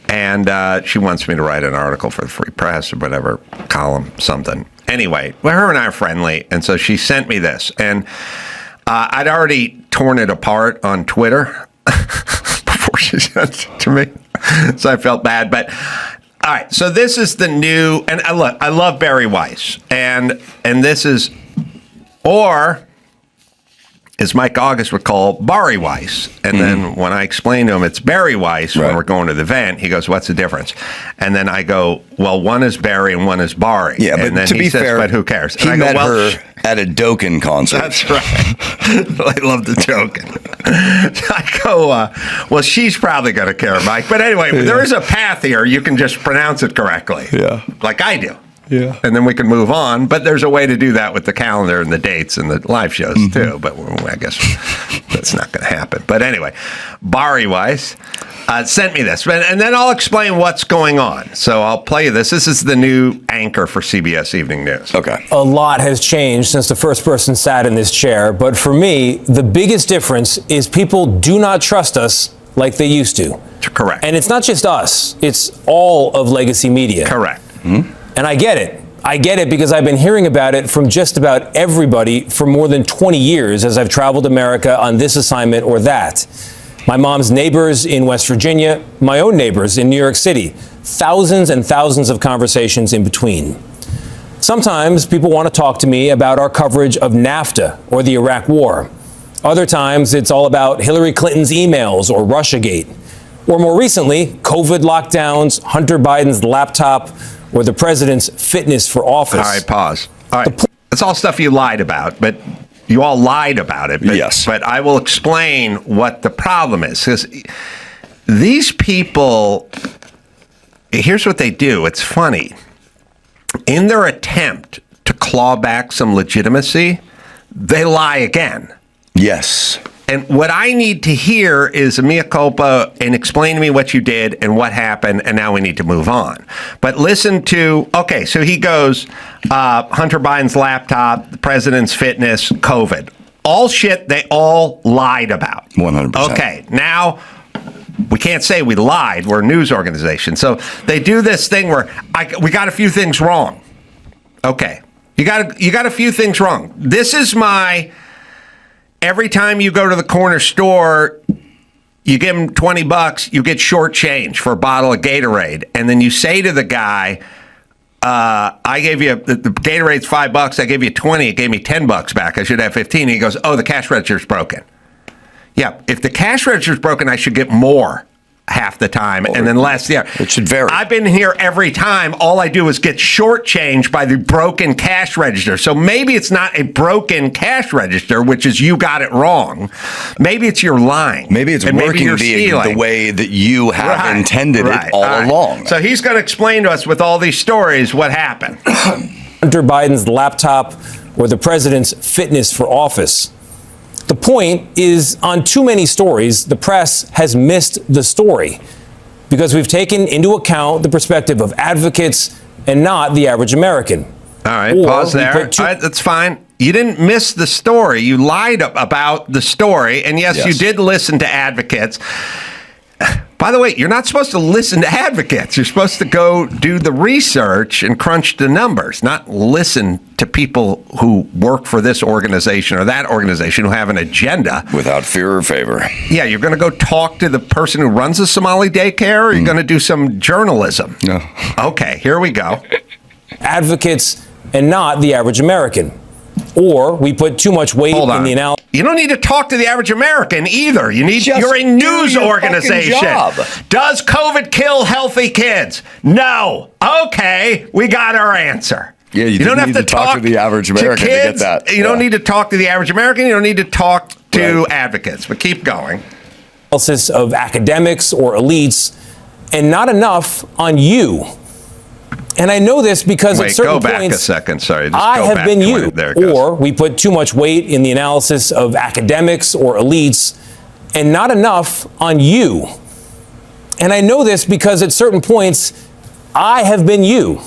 And she wants me to write an article for the Free Press or whatever, column, something. Anyway, well, her and I are friendly, and so she sent me this. And I'd already torn it apart on Twitter before she sent it to me, so I felt bad. But, all right, so this is the new, and look, I love Barry Weiss. And this is, or as Mike August would call, Barry Weiss. And then when I explain to him it's Barry Weiss when we're going to the event, he goes, what's the difference? And then I go, well, one is Barry and one is Barry. Yeah, but and then to be fair, but who cares? He met her at a Dokken concert. That's right. I love the Dokken. I go, well, she's probably going to care, Mike. But anyway, there is a path here. You can just pronounce it correctly. Yeah. Like I do. Yeah. And then we can move on. But there's a way to do that with the calendar and the dates and the live shows, too. But I guess that's not going to happen. But anyway, Barry Weiss sent me this. And then I'll explain what's going on. So I'll play you this. This is the new anchor for CBS Evening News. Okay. A lot has changed since the first person sat in this chair. But for me, the biggest difference is people do not trust us like they used to. Correct. And it's not just us. It's all of legacy media. Correct. And I get it. I get it because I've been hearing about it from just about everybody for more than 20 years as I've traveled America on this assignment or that. My mom's neighbors in West Virginia, my own neighbors in New York City, thousands and thousands of conversations in between. Sometimes people want to talk to me about our coverage of NAFTA or the Iraq War. Other times it's all about Hillary Clinton's emails or Russiagate. Or more recently, COVID lockdowns, Hunter Biden's laptop, or the president's fitness for office. All right, pause. All right. That's all stuff you lied about, but you all lied about it. But, yes. But I will explain what the problem is. Because these people, here's what they do. It's funny. In their attempt to claw back some legitimacy, they lie again. Yes. And what I need to hear is a mea culpa and explain to me what you did and what happened, and now we need to move on. But listen to, okay, so he goes, Hunter Biden's laptop, the president's fitness, COVID. All shit they all lied about. 100%. Okay, now we can't say we lied. We're a news organization. So they do this thing where we got a few things wrong. Okay, you got a few things wrong. This is my... Every time you go to the corner store, you give them $20, you get short change for a bottle of Gatorade. And then you say to the guy, I gave you, the Gatorade's $5, I gave you 20, it gave me $10 back, I should have 15. And he goes, oh, the cash register's broken. Yeah, if the cash register's broken, I should get more half the time and then less. Yeah, it should vary. I've been here every time. All I do is get shortchanged by the broken cash register. So maybe it's not a broken cash register, which is you got it wrong. Maybe it's you're lying. Maybe it's working the way that you have intended it all along. So he's going to explain to us with all these stories what happened. Hunter Biden's laptop or the president's fitness for office. The point is, on too many stories, the press has missed the story because we've taken into account the perspective of advocates and not the average American. All right, pause there. All right, that's fine. You didn't miss the story. You lied about the story. And yes, you did listen to advocates. By the way, you're not supposed to listen to advocates. You're supposed to go do the research and crunch the numbers, not listen to people who work for this organization or that organization who have an agenda. Without fear or favor. Yeah, you're going to go talk to the person who runs a Somali daycare, or you're going to do some journalism? No. Okay, here we go. Advocates and not the average American. Or we put too much weight in the analysis. You don't need to talk to the average American either. You're a news organization. Does COVID kill healthy kids? No. Okay, we got our answer. Yeah, you don't have to talk to the average American to get that. You don't need to talk to the average American. You don't need to talk to advocates. But keep going. Analysis of academics or elites, and not enough on you. And I know this because at certain points, go back a second. Sorry, I have been you. Or we put too much weight in the analysis of academics or elites, and not enough on you. And I know this because at certain points, I have been you.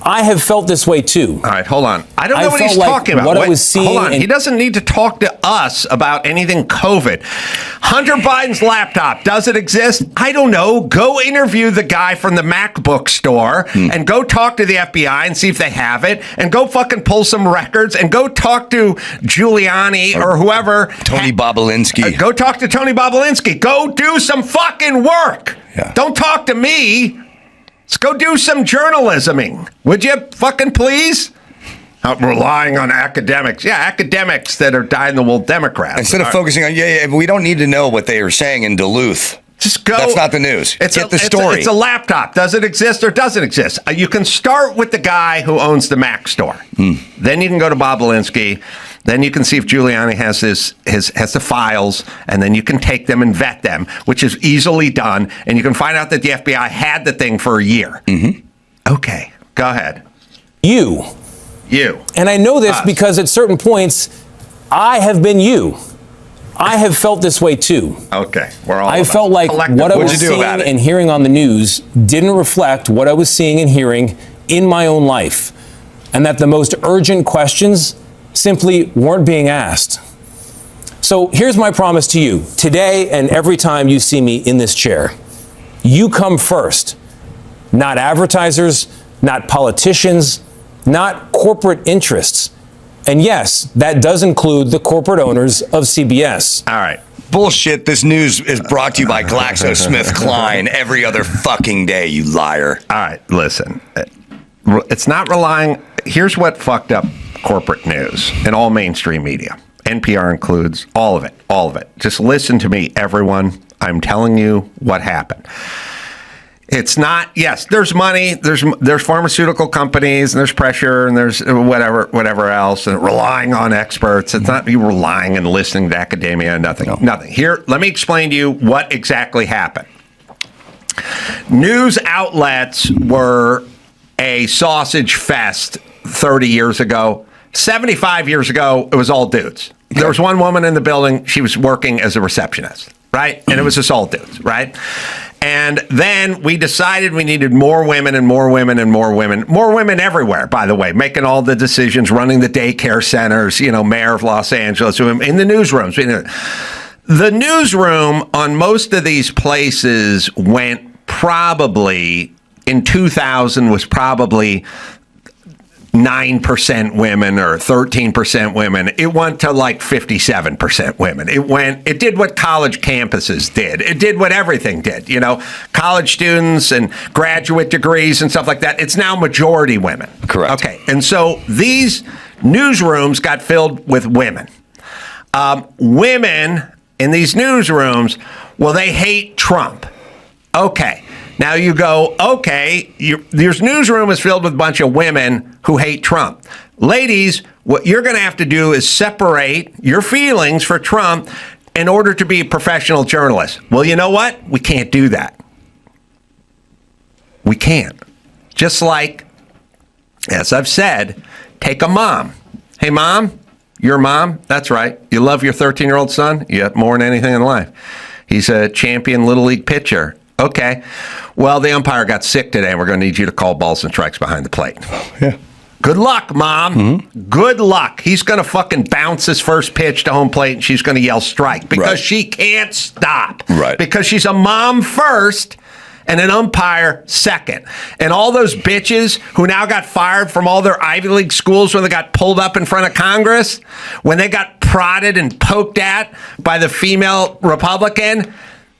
I have felt this way too. All right, hold on. I don't know what he's talking about. What I was seeing. Hold on. He doesn't need to talk to us about anything COVID. Hunter Biden's laptop, does it exist? I don't know. Go interview the guy from the MacBook store and go talk to the FBI and see if they have it, and go fucking pull some records and go talk to Giuliani or whoever. Tony Bobulinski. Go talk to Tony Bobulinski. Go do some fucking work. Yeah. Don't talk to me. Let's go do some journalisming. Would you fucking please? Not relying on academics. Yeah, academics that are dyed-in-the-wool Democrats. Instead of focusing on, we don't need to know what they are saying in Duluth. Just go. That's not the news. Get the story. It's a laptop. Does it exist or doesn't exist? You can start with the guy who owns the Mac store. Then you can go to Bobulinski. Then you can see if Giuliani has has the files, and then you can take them and vet them, which is easily done. And you can find out that the FBI had the thing for a year. Okay, go ahead. You. And I know this because at certain points, I have been you. I have felt this way too. Okay, we're all. I felt like what I was seeing and hearing on the news didn't reflect what I was seeing and hearing in my own life, and that the most urgent questions simply weren't being asked. So here's my promise to you today and every time you see me in this chair. You come first, not advertisers, not politicians, not corporate interests. And yes, that does include the corporate owners of CBS. All right. Bullshit. This news is brought to you by GlaxoSmithKline every other fucking day, you liar. All right, listen. It's not relying. Here's what fucked up corporate news and all mainstream media. NPR includes all of it, all of it. Just listen to me, everyone. I'm telling you what happened. It's not, yes, there's money, there's pharmaceutical companies, and there's pressure, and there's whatever else, and relying on experts. It's not you relying and listening to academia, nothing. Here, let me explain to you what exactly happened. News outlets were a sausage fest 30 years ago. 75 years ago, it was all dudes. There was one woman in the building. She was working as a receptionist, right? And it was just all dudes, right? And then we decided we needed more women and more women and more women. More women everywhere, by the way, making all the decisions, running the daycare centers, mayor of Los Angeles, in the newsrooms. The newsroom on most of these places went probably, in 2000, was probably 9% women or 13% women. It went to like 57% women. It did what college campuses did. It did what everything did. College students and graduate degrees and stuff like that. It's now majority women. Correct. Okay. And so these newsrooms got filled with women. Women in these newsrooms, well, they hate Trump. Okay. Now you go, okay, your newsroom is filled with a bunch of women who hate Trump. Ladies, what you're going to have to do is separate your feelings for Trump in order to be a professional journalist. Well, you know what? We can't do that. We can't. Just like, as I've said, take a mom. Hey, mom, your mom, that's right. You love your 13-year-old son? You have more than anything in life. He's a champion Little League pitcher. Okay. Well, the umpire got sick today, and we're going to need you to call balls and strikes behind the plate. Yeah. Good luck, Mom. Mm-hmm. Good luck. He's going to fucking bounce his first pitch to home plate, and she's going to yell strike because she can't stop. Right. Because she's a mom first and an umpire second. And all those bitches who now got fired from all their Ivy League schools when they got pulled up in front of Congress, when they got prodded and poked at by the female Republican,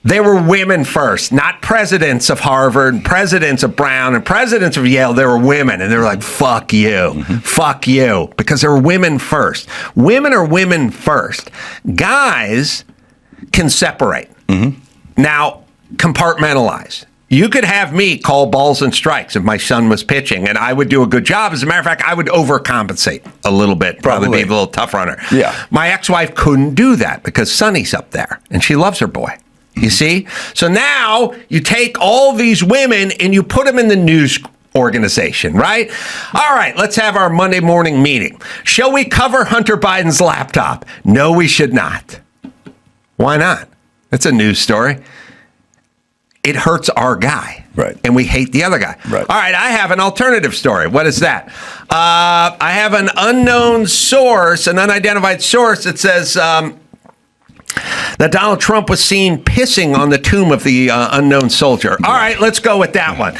they were women first, not presidents of Harvard, and presidents of Brown, and presidents of Yale. They were women, and they were like, fuck you, fuck you, because they were women first. Women are women first. Guys can separate. Now, compartmentalize. You could have me call balls and strikes if my son was pitching, and I would do a good job. As a matter of fact, I would overcompensate a little bit, probably be a little tough runner. Yeah. My ex-wife couldn't do that because Sonny's up there, and she loves her boy. You see? So now you take all these women and you put them in the news organization, right? All right, let's have our Monday morning meeting. Shall we cover Hunter Biden's laptop? No, we should not. Why not? It's a news story. It hurts our guy. Right. And we hate the other guy. Right. All right, I have an alternative story. What is that? I have an unknown source, an unidentified source that says that Donald Trump was seen pissing on the tomb of the unknown soldier. All right, let's go with that one.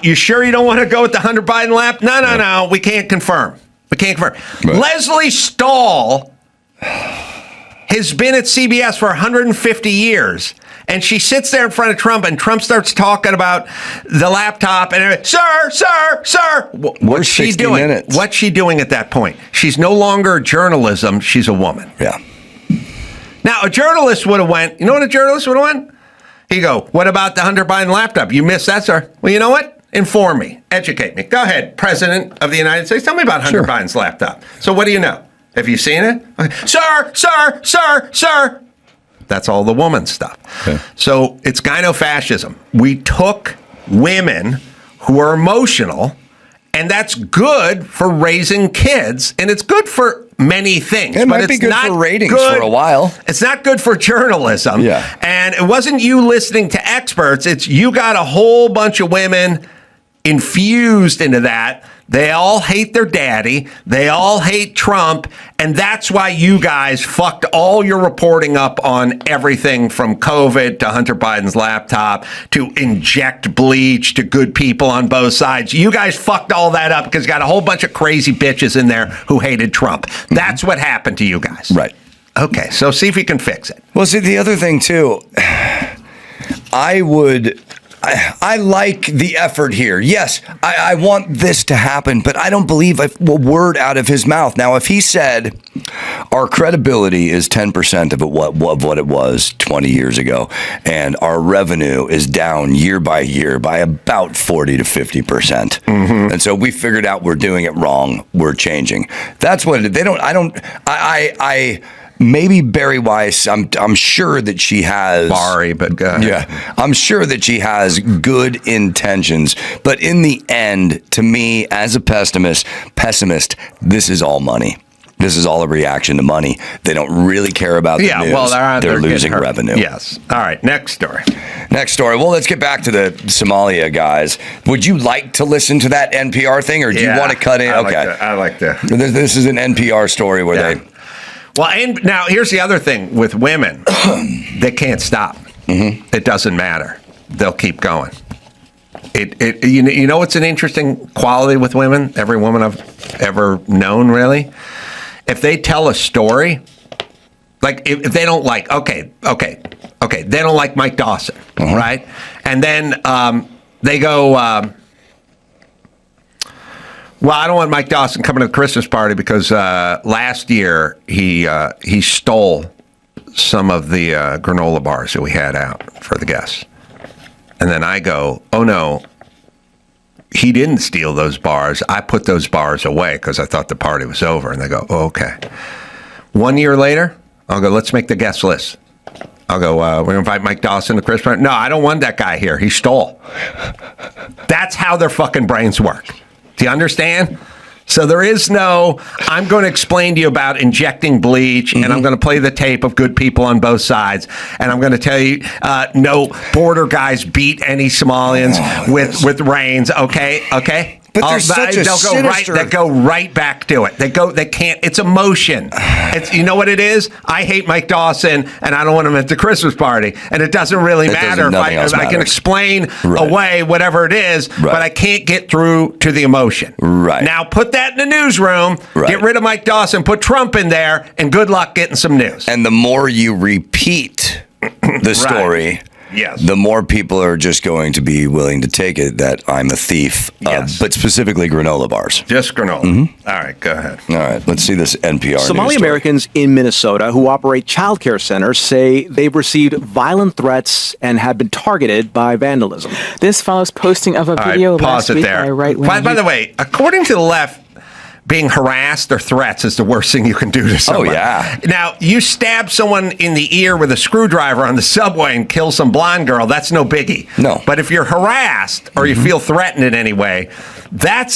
You sure you don't want to go with the Hunter Biden lap? No. We can't confirm. Right. Leslie Stahl has been at CBS for 150 years. And she sits there in front of Trump, and Trump starts talking about the laptop. And sir. What's she doing? Minutes. What's she doing at that point? She's no longer journalism. She's a woman. Yeah. Now, a journalist would have went, you know what a journalist would have went? He'd go, what about the Hunter Biden laptop? You missed that, sir. Well, you know what? Inform me. Educate me. Go ahead, President of the United States. Tell me about Hunter Biden's laptop. So what do you know? Have you seen it? Okay. Sir. That's all the woman stuff. Okay. So it's gynofascism. We took women who are emotional, and that's good for raising kids, and it's good for many things. It might be good for ratings for a while. It's not good for journalism. Yeah. And it wasn't you listening to experts. It's you got a whole bunch of women infused into that. They all hate their daddy. They all hate Trump. And that's why you guys fucked all your reporting up on everything from COVID to Hunter Biden's laptop to inject bleach to good people on both sides. You guys fucked all that up because you got a whole bunch of crazy bitches in there who hated Trump. That's what happened to you guys. Right. Okay, so see if you can fix it. Well, see, the other thing, too, I would I like the effort here. Yes, I want this to happen, but I don't believe a word out of his mouth. Now, if he said our credibility is 10% of what it was 20 years ago, and our revenue is down year by year by about 40 to 50%, and so we figured out we're doing it wrong, we're changing. That's what they don't. I maybe Barry Weiss. I'm sure that she has Barry, but go ahead. yeah, I'm sure that she has good intentions. But in the end, to me, as a pessimist, this is all money. This is all a reaction to money. They don't really care about the news. Well, they're losing revenue. Yes. All right. Next story. Well, let's get back to the Somalia guys. Would you like to listen to that NPR thing, or do you want to cut in? I like that. This is an NPR story where they. Well, and now here's the other thing with women. They can't stop. It doesn't matter. They'll keep going. You know what's an interesting quality with women? Every woman I've ever known, really? If they tell a story, like if they don't like, okay, they don't like Mike Dawson, right? And then they go, well, I don't want Mike Dawson coming to the Christmas party because last year he stole some of the granola bars that we had out for the guests. And then I go, oh no, he didn't steal those bars. I put those bars away because I thought the party was over. And they go, oh, okay. 1 year later, I'll go, let's make the guest list. I'll go, we're going to invite Mike Dawson to Christmas party. No, I don't want that guy here. He stole. That's how their fucking brains work. Do you understand? So there is no, I'm going to explain to you about injecting bleach, and I'm going to play the tape of good people on both sides, and I'm going to tell you no border guys beat any Somalians with reins, okay? But there's such a sinister... They go right back to it. They can't, it's emotion. You know what it is? I hate Mike Dawson, and I don't want him at the Christmas party, and it doesn't really matter if I can explain away whatever it is, but I can't get through to the emotion. Right. Now put that in the newsroom, get rid of Mike Dawson, put Trump in there, and good luck getting some news. And the more you repeat the story... Yes. The more people are just going to be willing to take it that I'm a thief, but specifically granola bars. Just granola. All right, go ahead. All right, let's see this NPR Somali Americans in Minnesota who operate child care centers say they've received violent threats and have been targeted by vandalism. This follows posting of a video last week by a right-wing. By the way, according to the left, being harassed or threats is the worst thing you can do to someone. Oh, yeah. Now, you stab someone in the ear with a screwdriver on the subway and kill some blonde girl, that's no biggie. No. But if you're harassed or you feel threatened in any way, that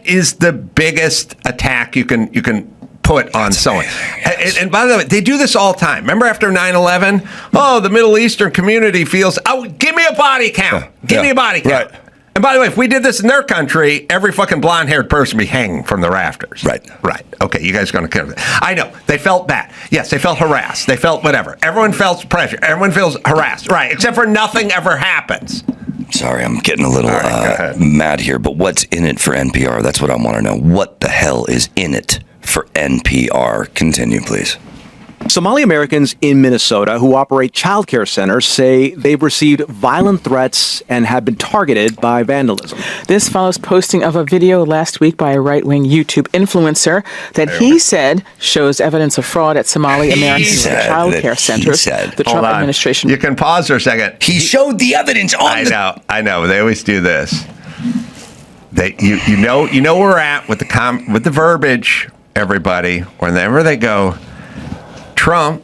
is the biggest attack you can put on someone. And by the way, they do this all the time. Remember after 9/11? Oh, the Middle Eastern community feels, give me a body count. Give me a body count. Right. And by the way, if we did this in their country, every fucking blonde-haired person would be hanging from the rafters. Right. Okay, you guys are going to... I know. They felt bad. Yes, they felt harassed. They felt whatever. Everyone felt pressure. Everyone feels harassed. Right, except for nothing ever happens. Sorry, I'm getting a little mad here, but what's in it for NPR? That's what I want to know. What the hell is in it for NPR? Continue, please. Somali Americans in Minnesota who operate child care centers say they've received violent threats and have been targeted by vandalism. This follows posting of a video last week by a right-wing YouTube influencer that he said shows evidence of fraud at Somali American child care centers. The Trump administration. You can pause for a second. He showed the evidence on I know. They always do this. You know where we're at with the verbiage, everybody. Whenever they go, Trump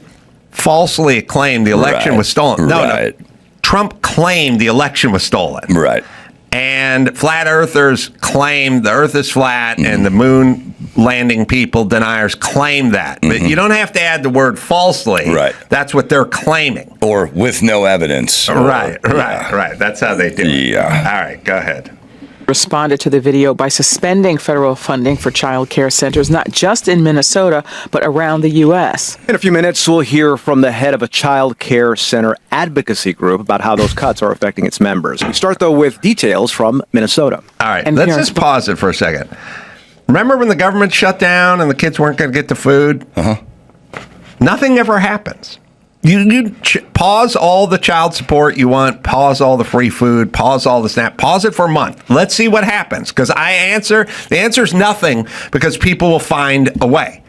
falsely claimed the election was stolen. No. Trump claimed the election was stolen. Right. And flat earthers claim the earth is flat, and the moon landing people, deniers, claim that. But you don't have to add the word falsely. Right. That's what they're claiming. Or with no evidence. Right. That's how they do it. Yeah. All right, go ahead. Responded to the video by suspending federal funding for child care centers, not just in Minnesota, but around the U.S. In a few minutes, we'll hear from the head of a child care center advocacy group about how those cuts are affecting its members. We start, though, with details from Minnesota. All right, let's just pause it for a second. Remember when the government shut down and the kids weren't going to get the food? Nothing ever happens. pause all the child support you want, pause all the free food, pause all the SNAP, pause it for a month. Let's see what happens. Because the answer is nothing, because people will find a way.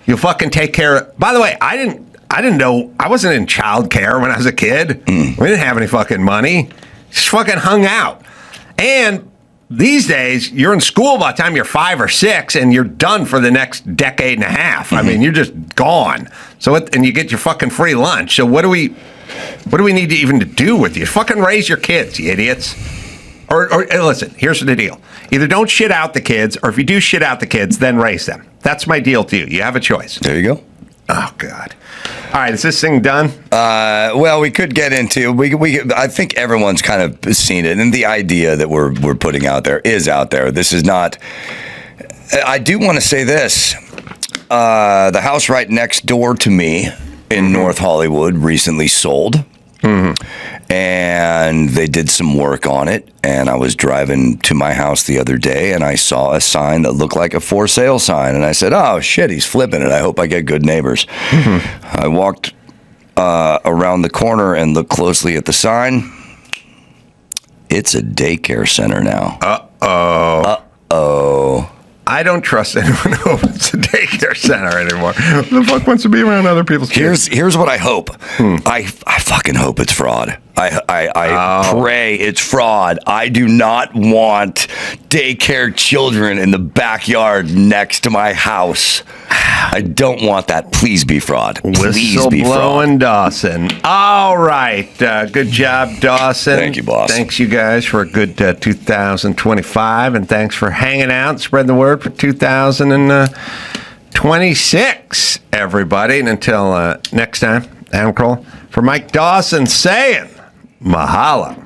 You'll fucking take care of. By the way, I didn't know, I wasn't in child care when I was a kid. We didn't have any fucking money. Just fucking hung out. And these days, you're in school by the time you're 5 or 6, and you're done for the next decade and a half. I mean, you're just gone. And you get your fucking free lunch. So what do we need to even to do with you? Fucking raise your kids, you idiots. Or listen, here's the deal. Either don't shit out the kids, or if you do shit out the kids, then raise them. That's my deal to you. You have a choice. There you go. Oh, God. All right, is this thing done? Well, we could get into I think everyone's kind of seen it, and the idea that we're putting out there is out there. This is not. I do want to say this: the house right next door to me in North Hollywood recently sold, and they did some work on it. And I was driving to my house the other day, and I saw a sign that looked like a for sale sign, and I said, "Oh shit, he's flipping it. I hope I get good neighbors." I walked around the corner and looked closely at the sign. It's a daycare center now. Uh-oh. I don't trust anyone who opens a daycare center anymore. Who the fuck wants to be around other people's kids? Here's what I hope. I fucking hope it's fraud. I pray it's fraud. I do not want daycare children in the backyard next to my house. I don't want that. Please be fraud. Please be fraud. Whistleblowing Dawson. All right. Good job, Dawson. Thank you, boss. Thanks, you guys, for a good 2025. And thanks for hanging out and spreading the word for 2026, everybody. And until next time, Adam Carolla, for Mike Dawson saying, mahalo.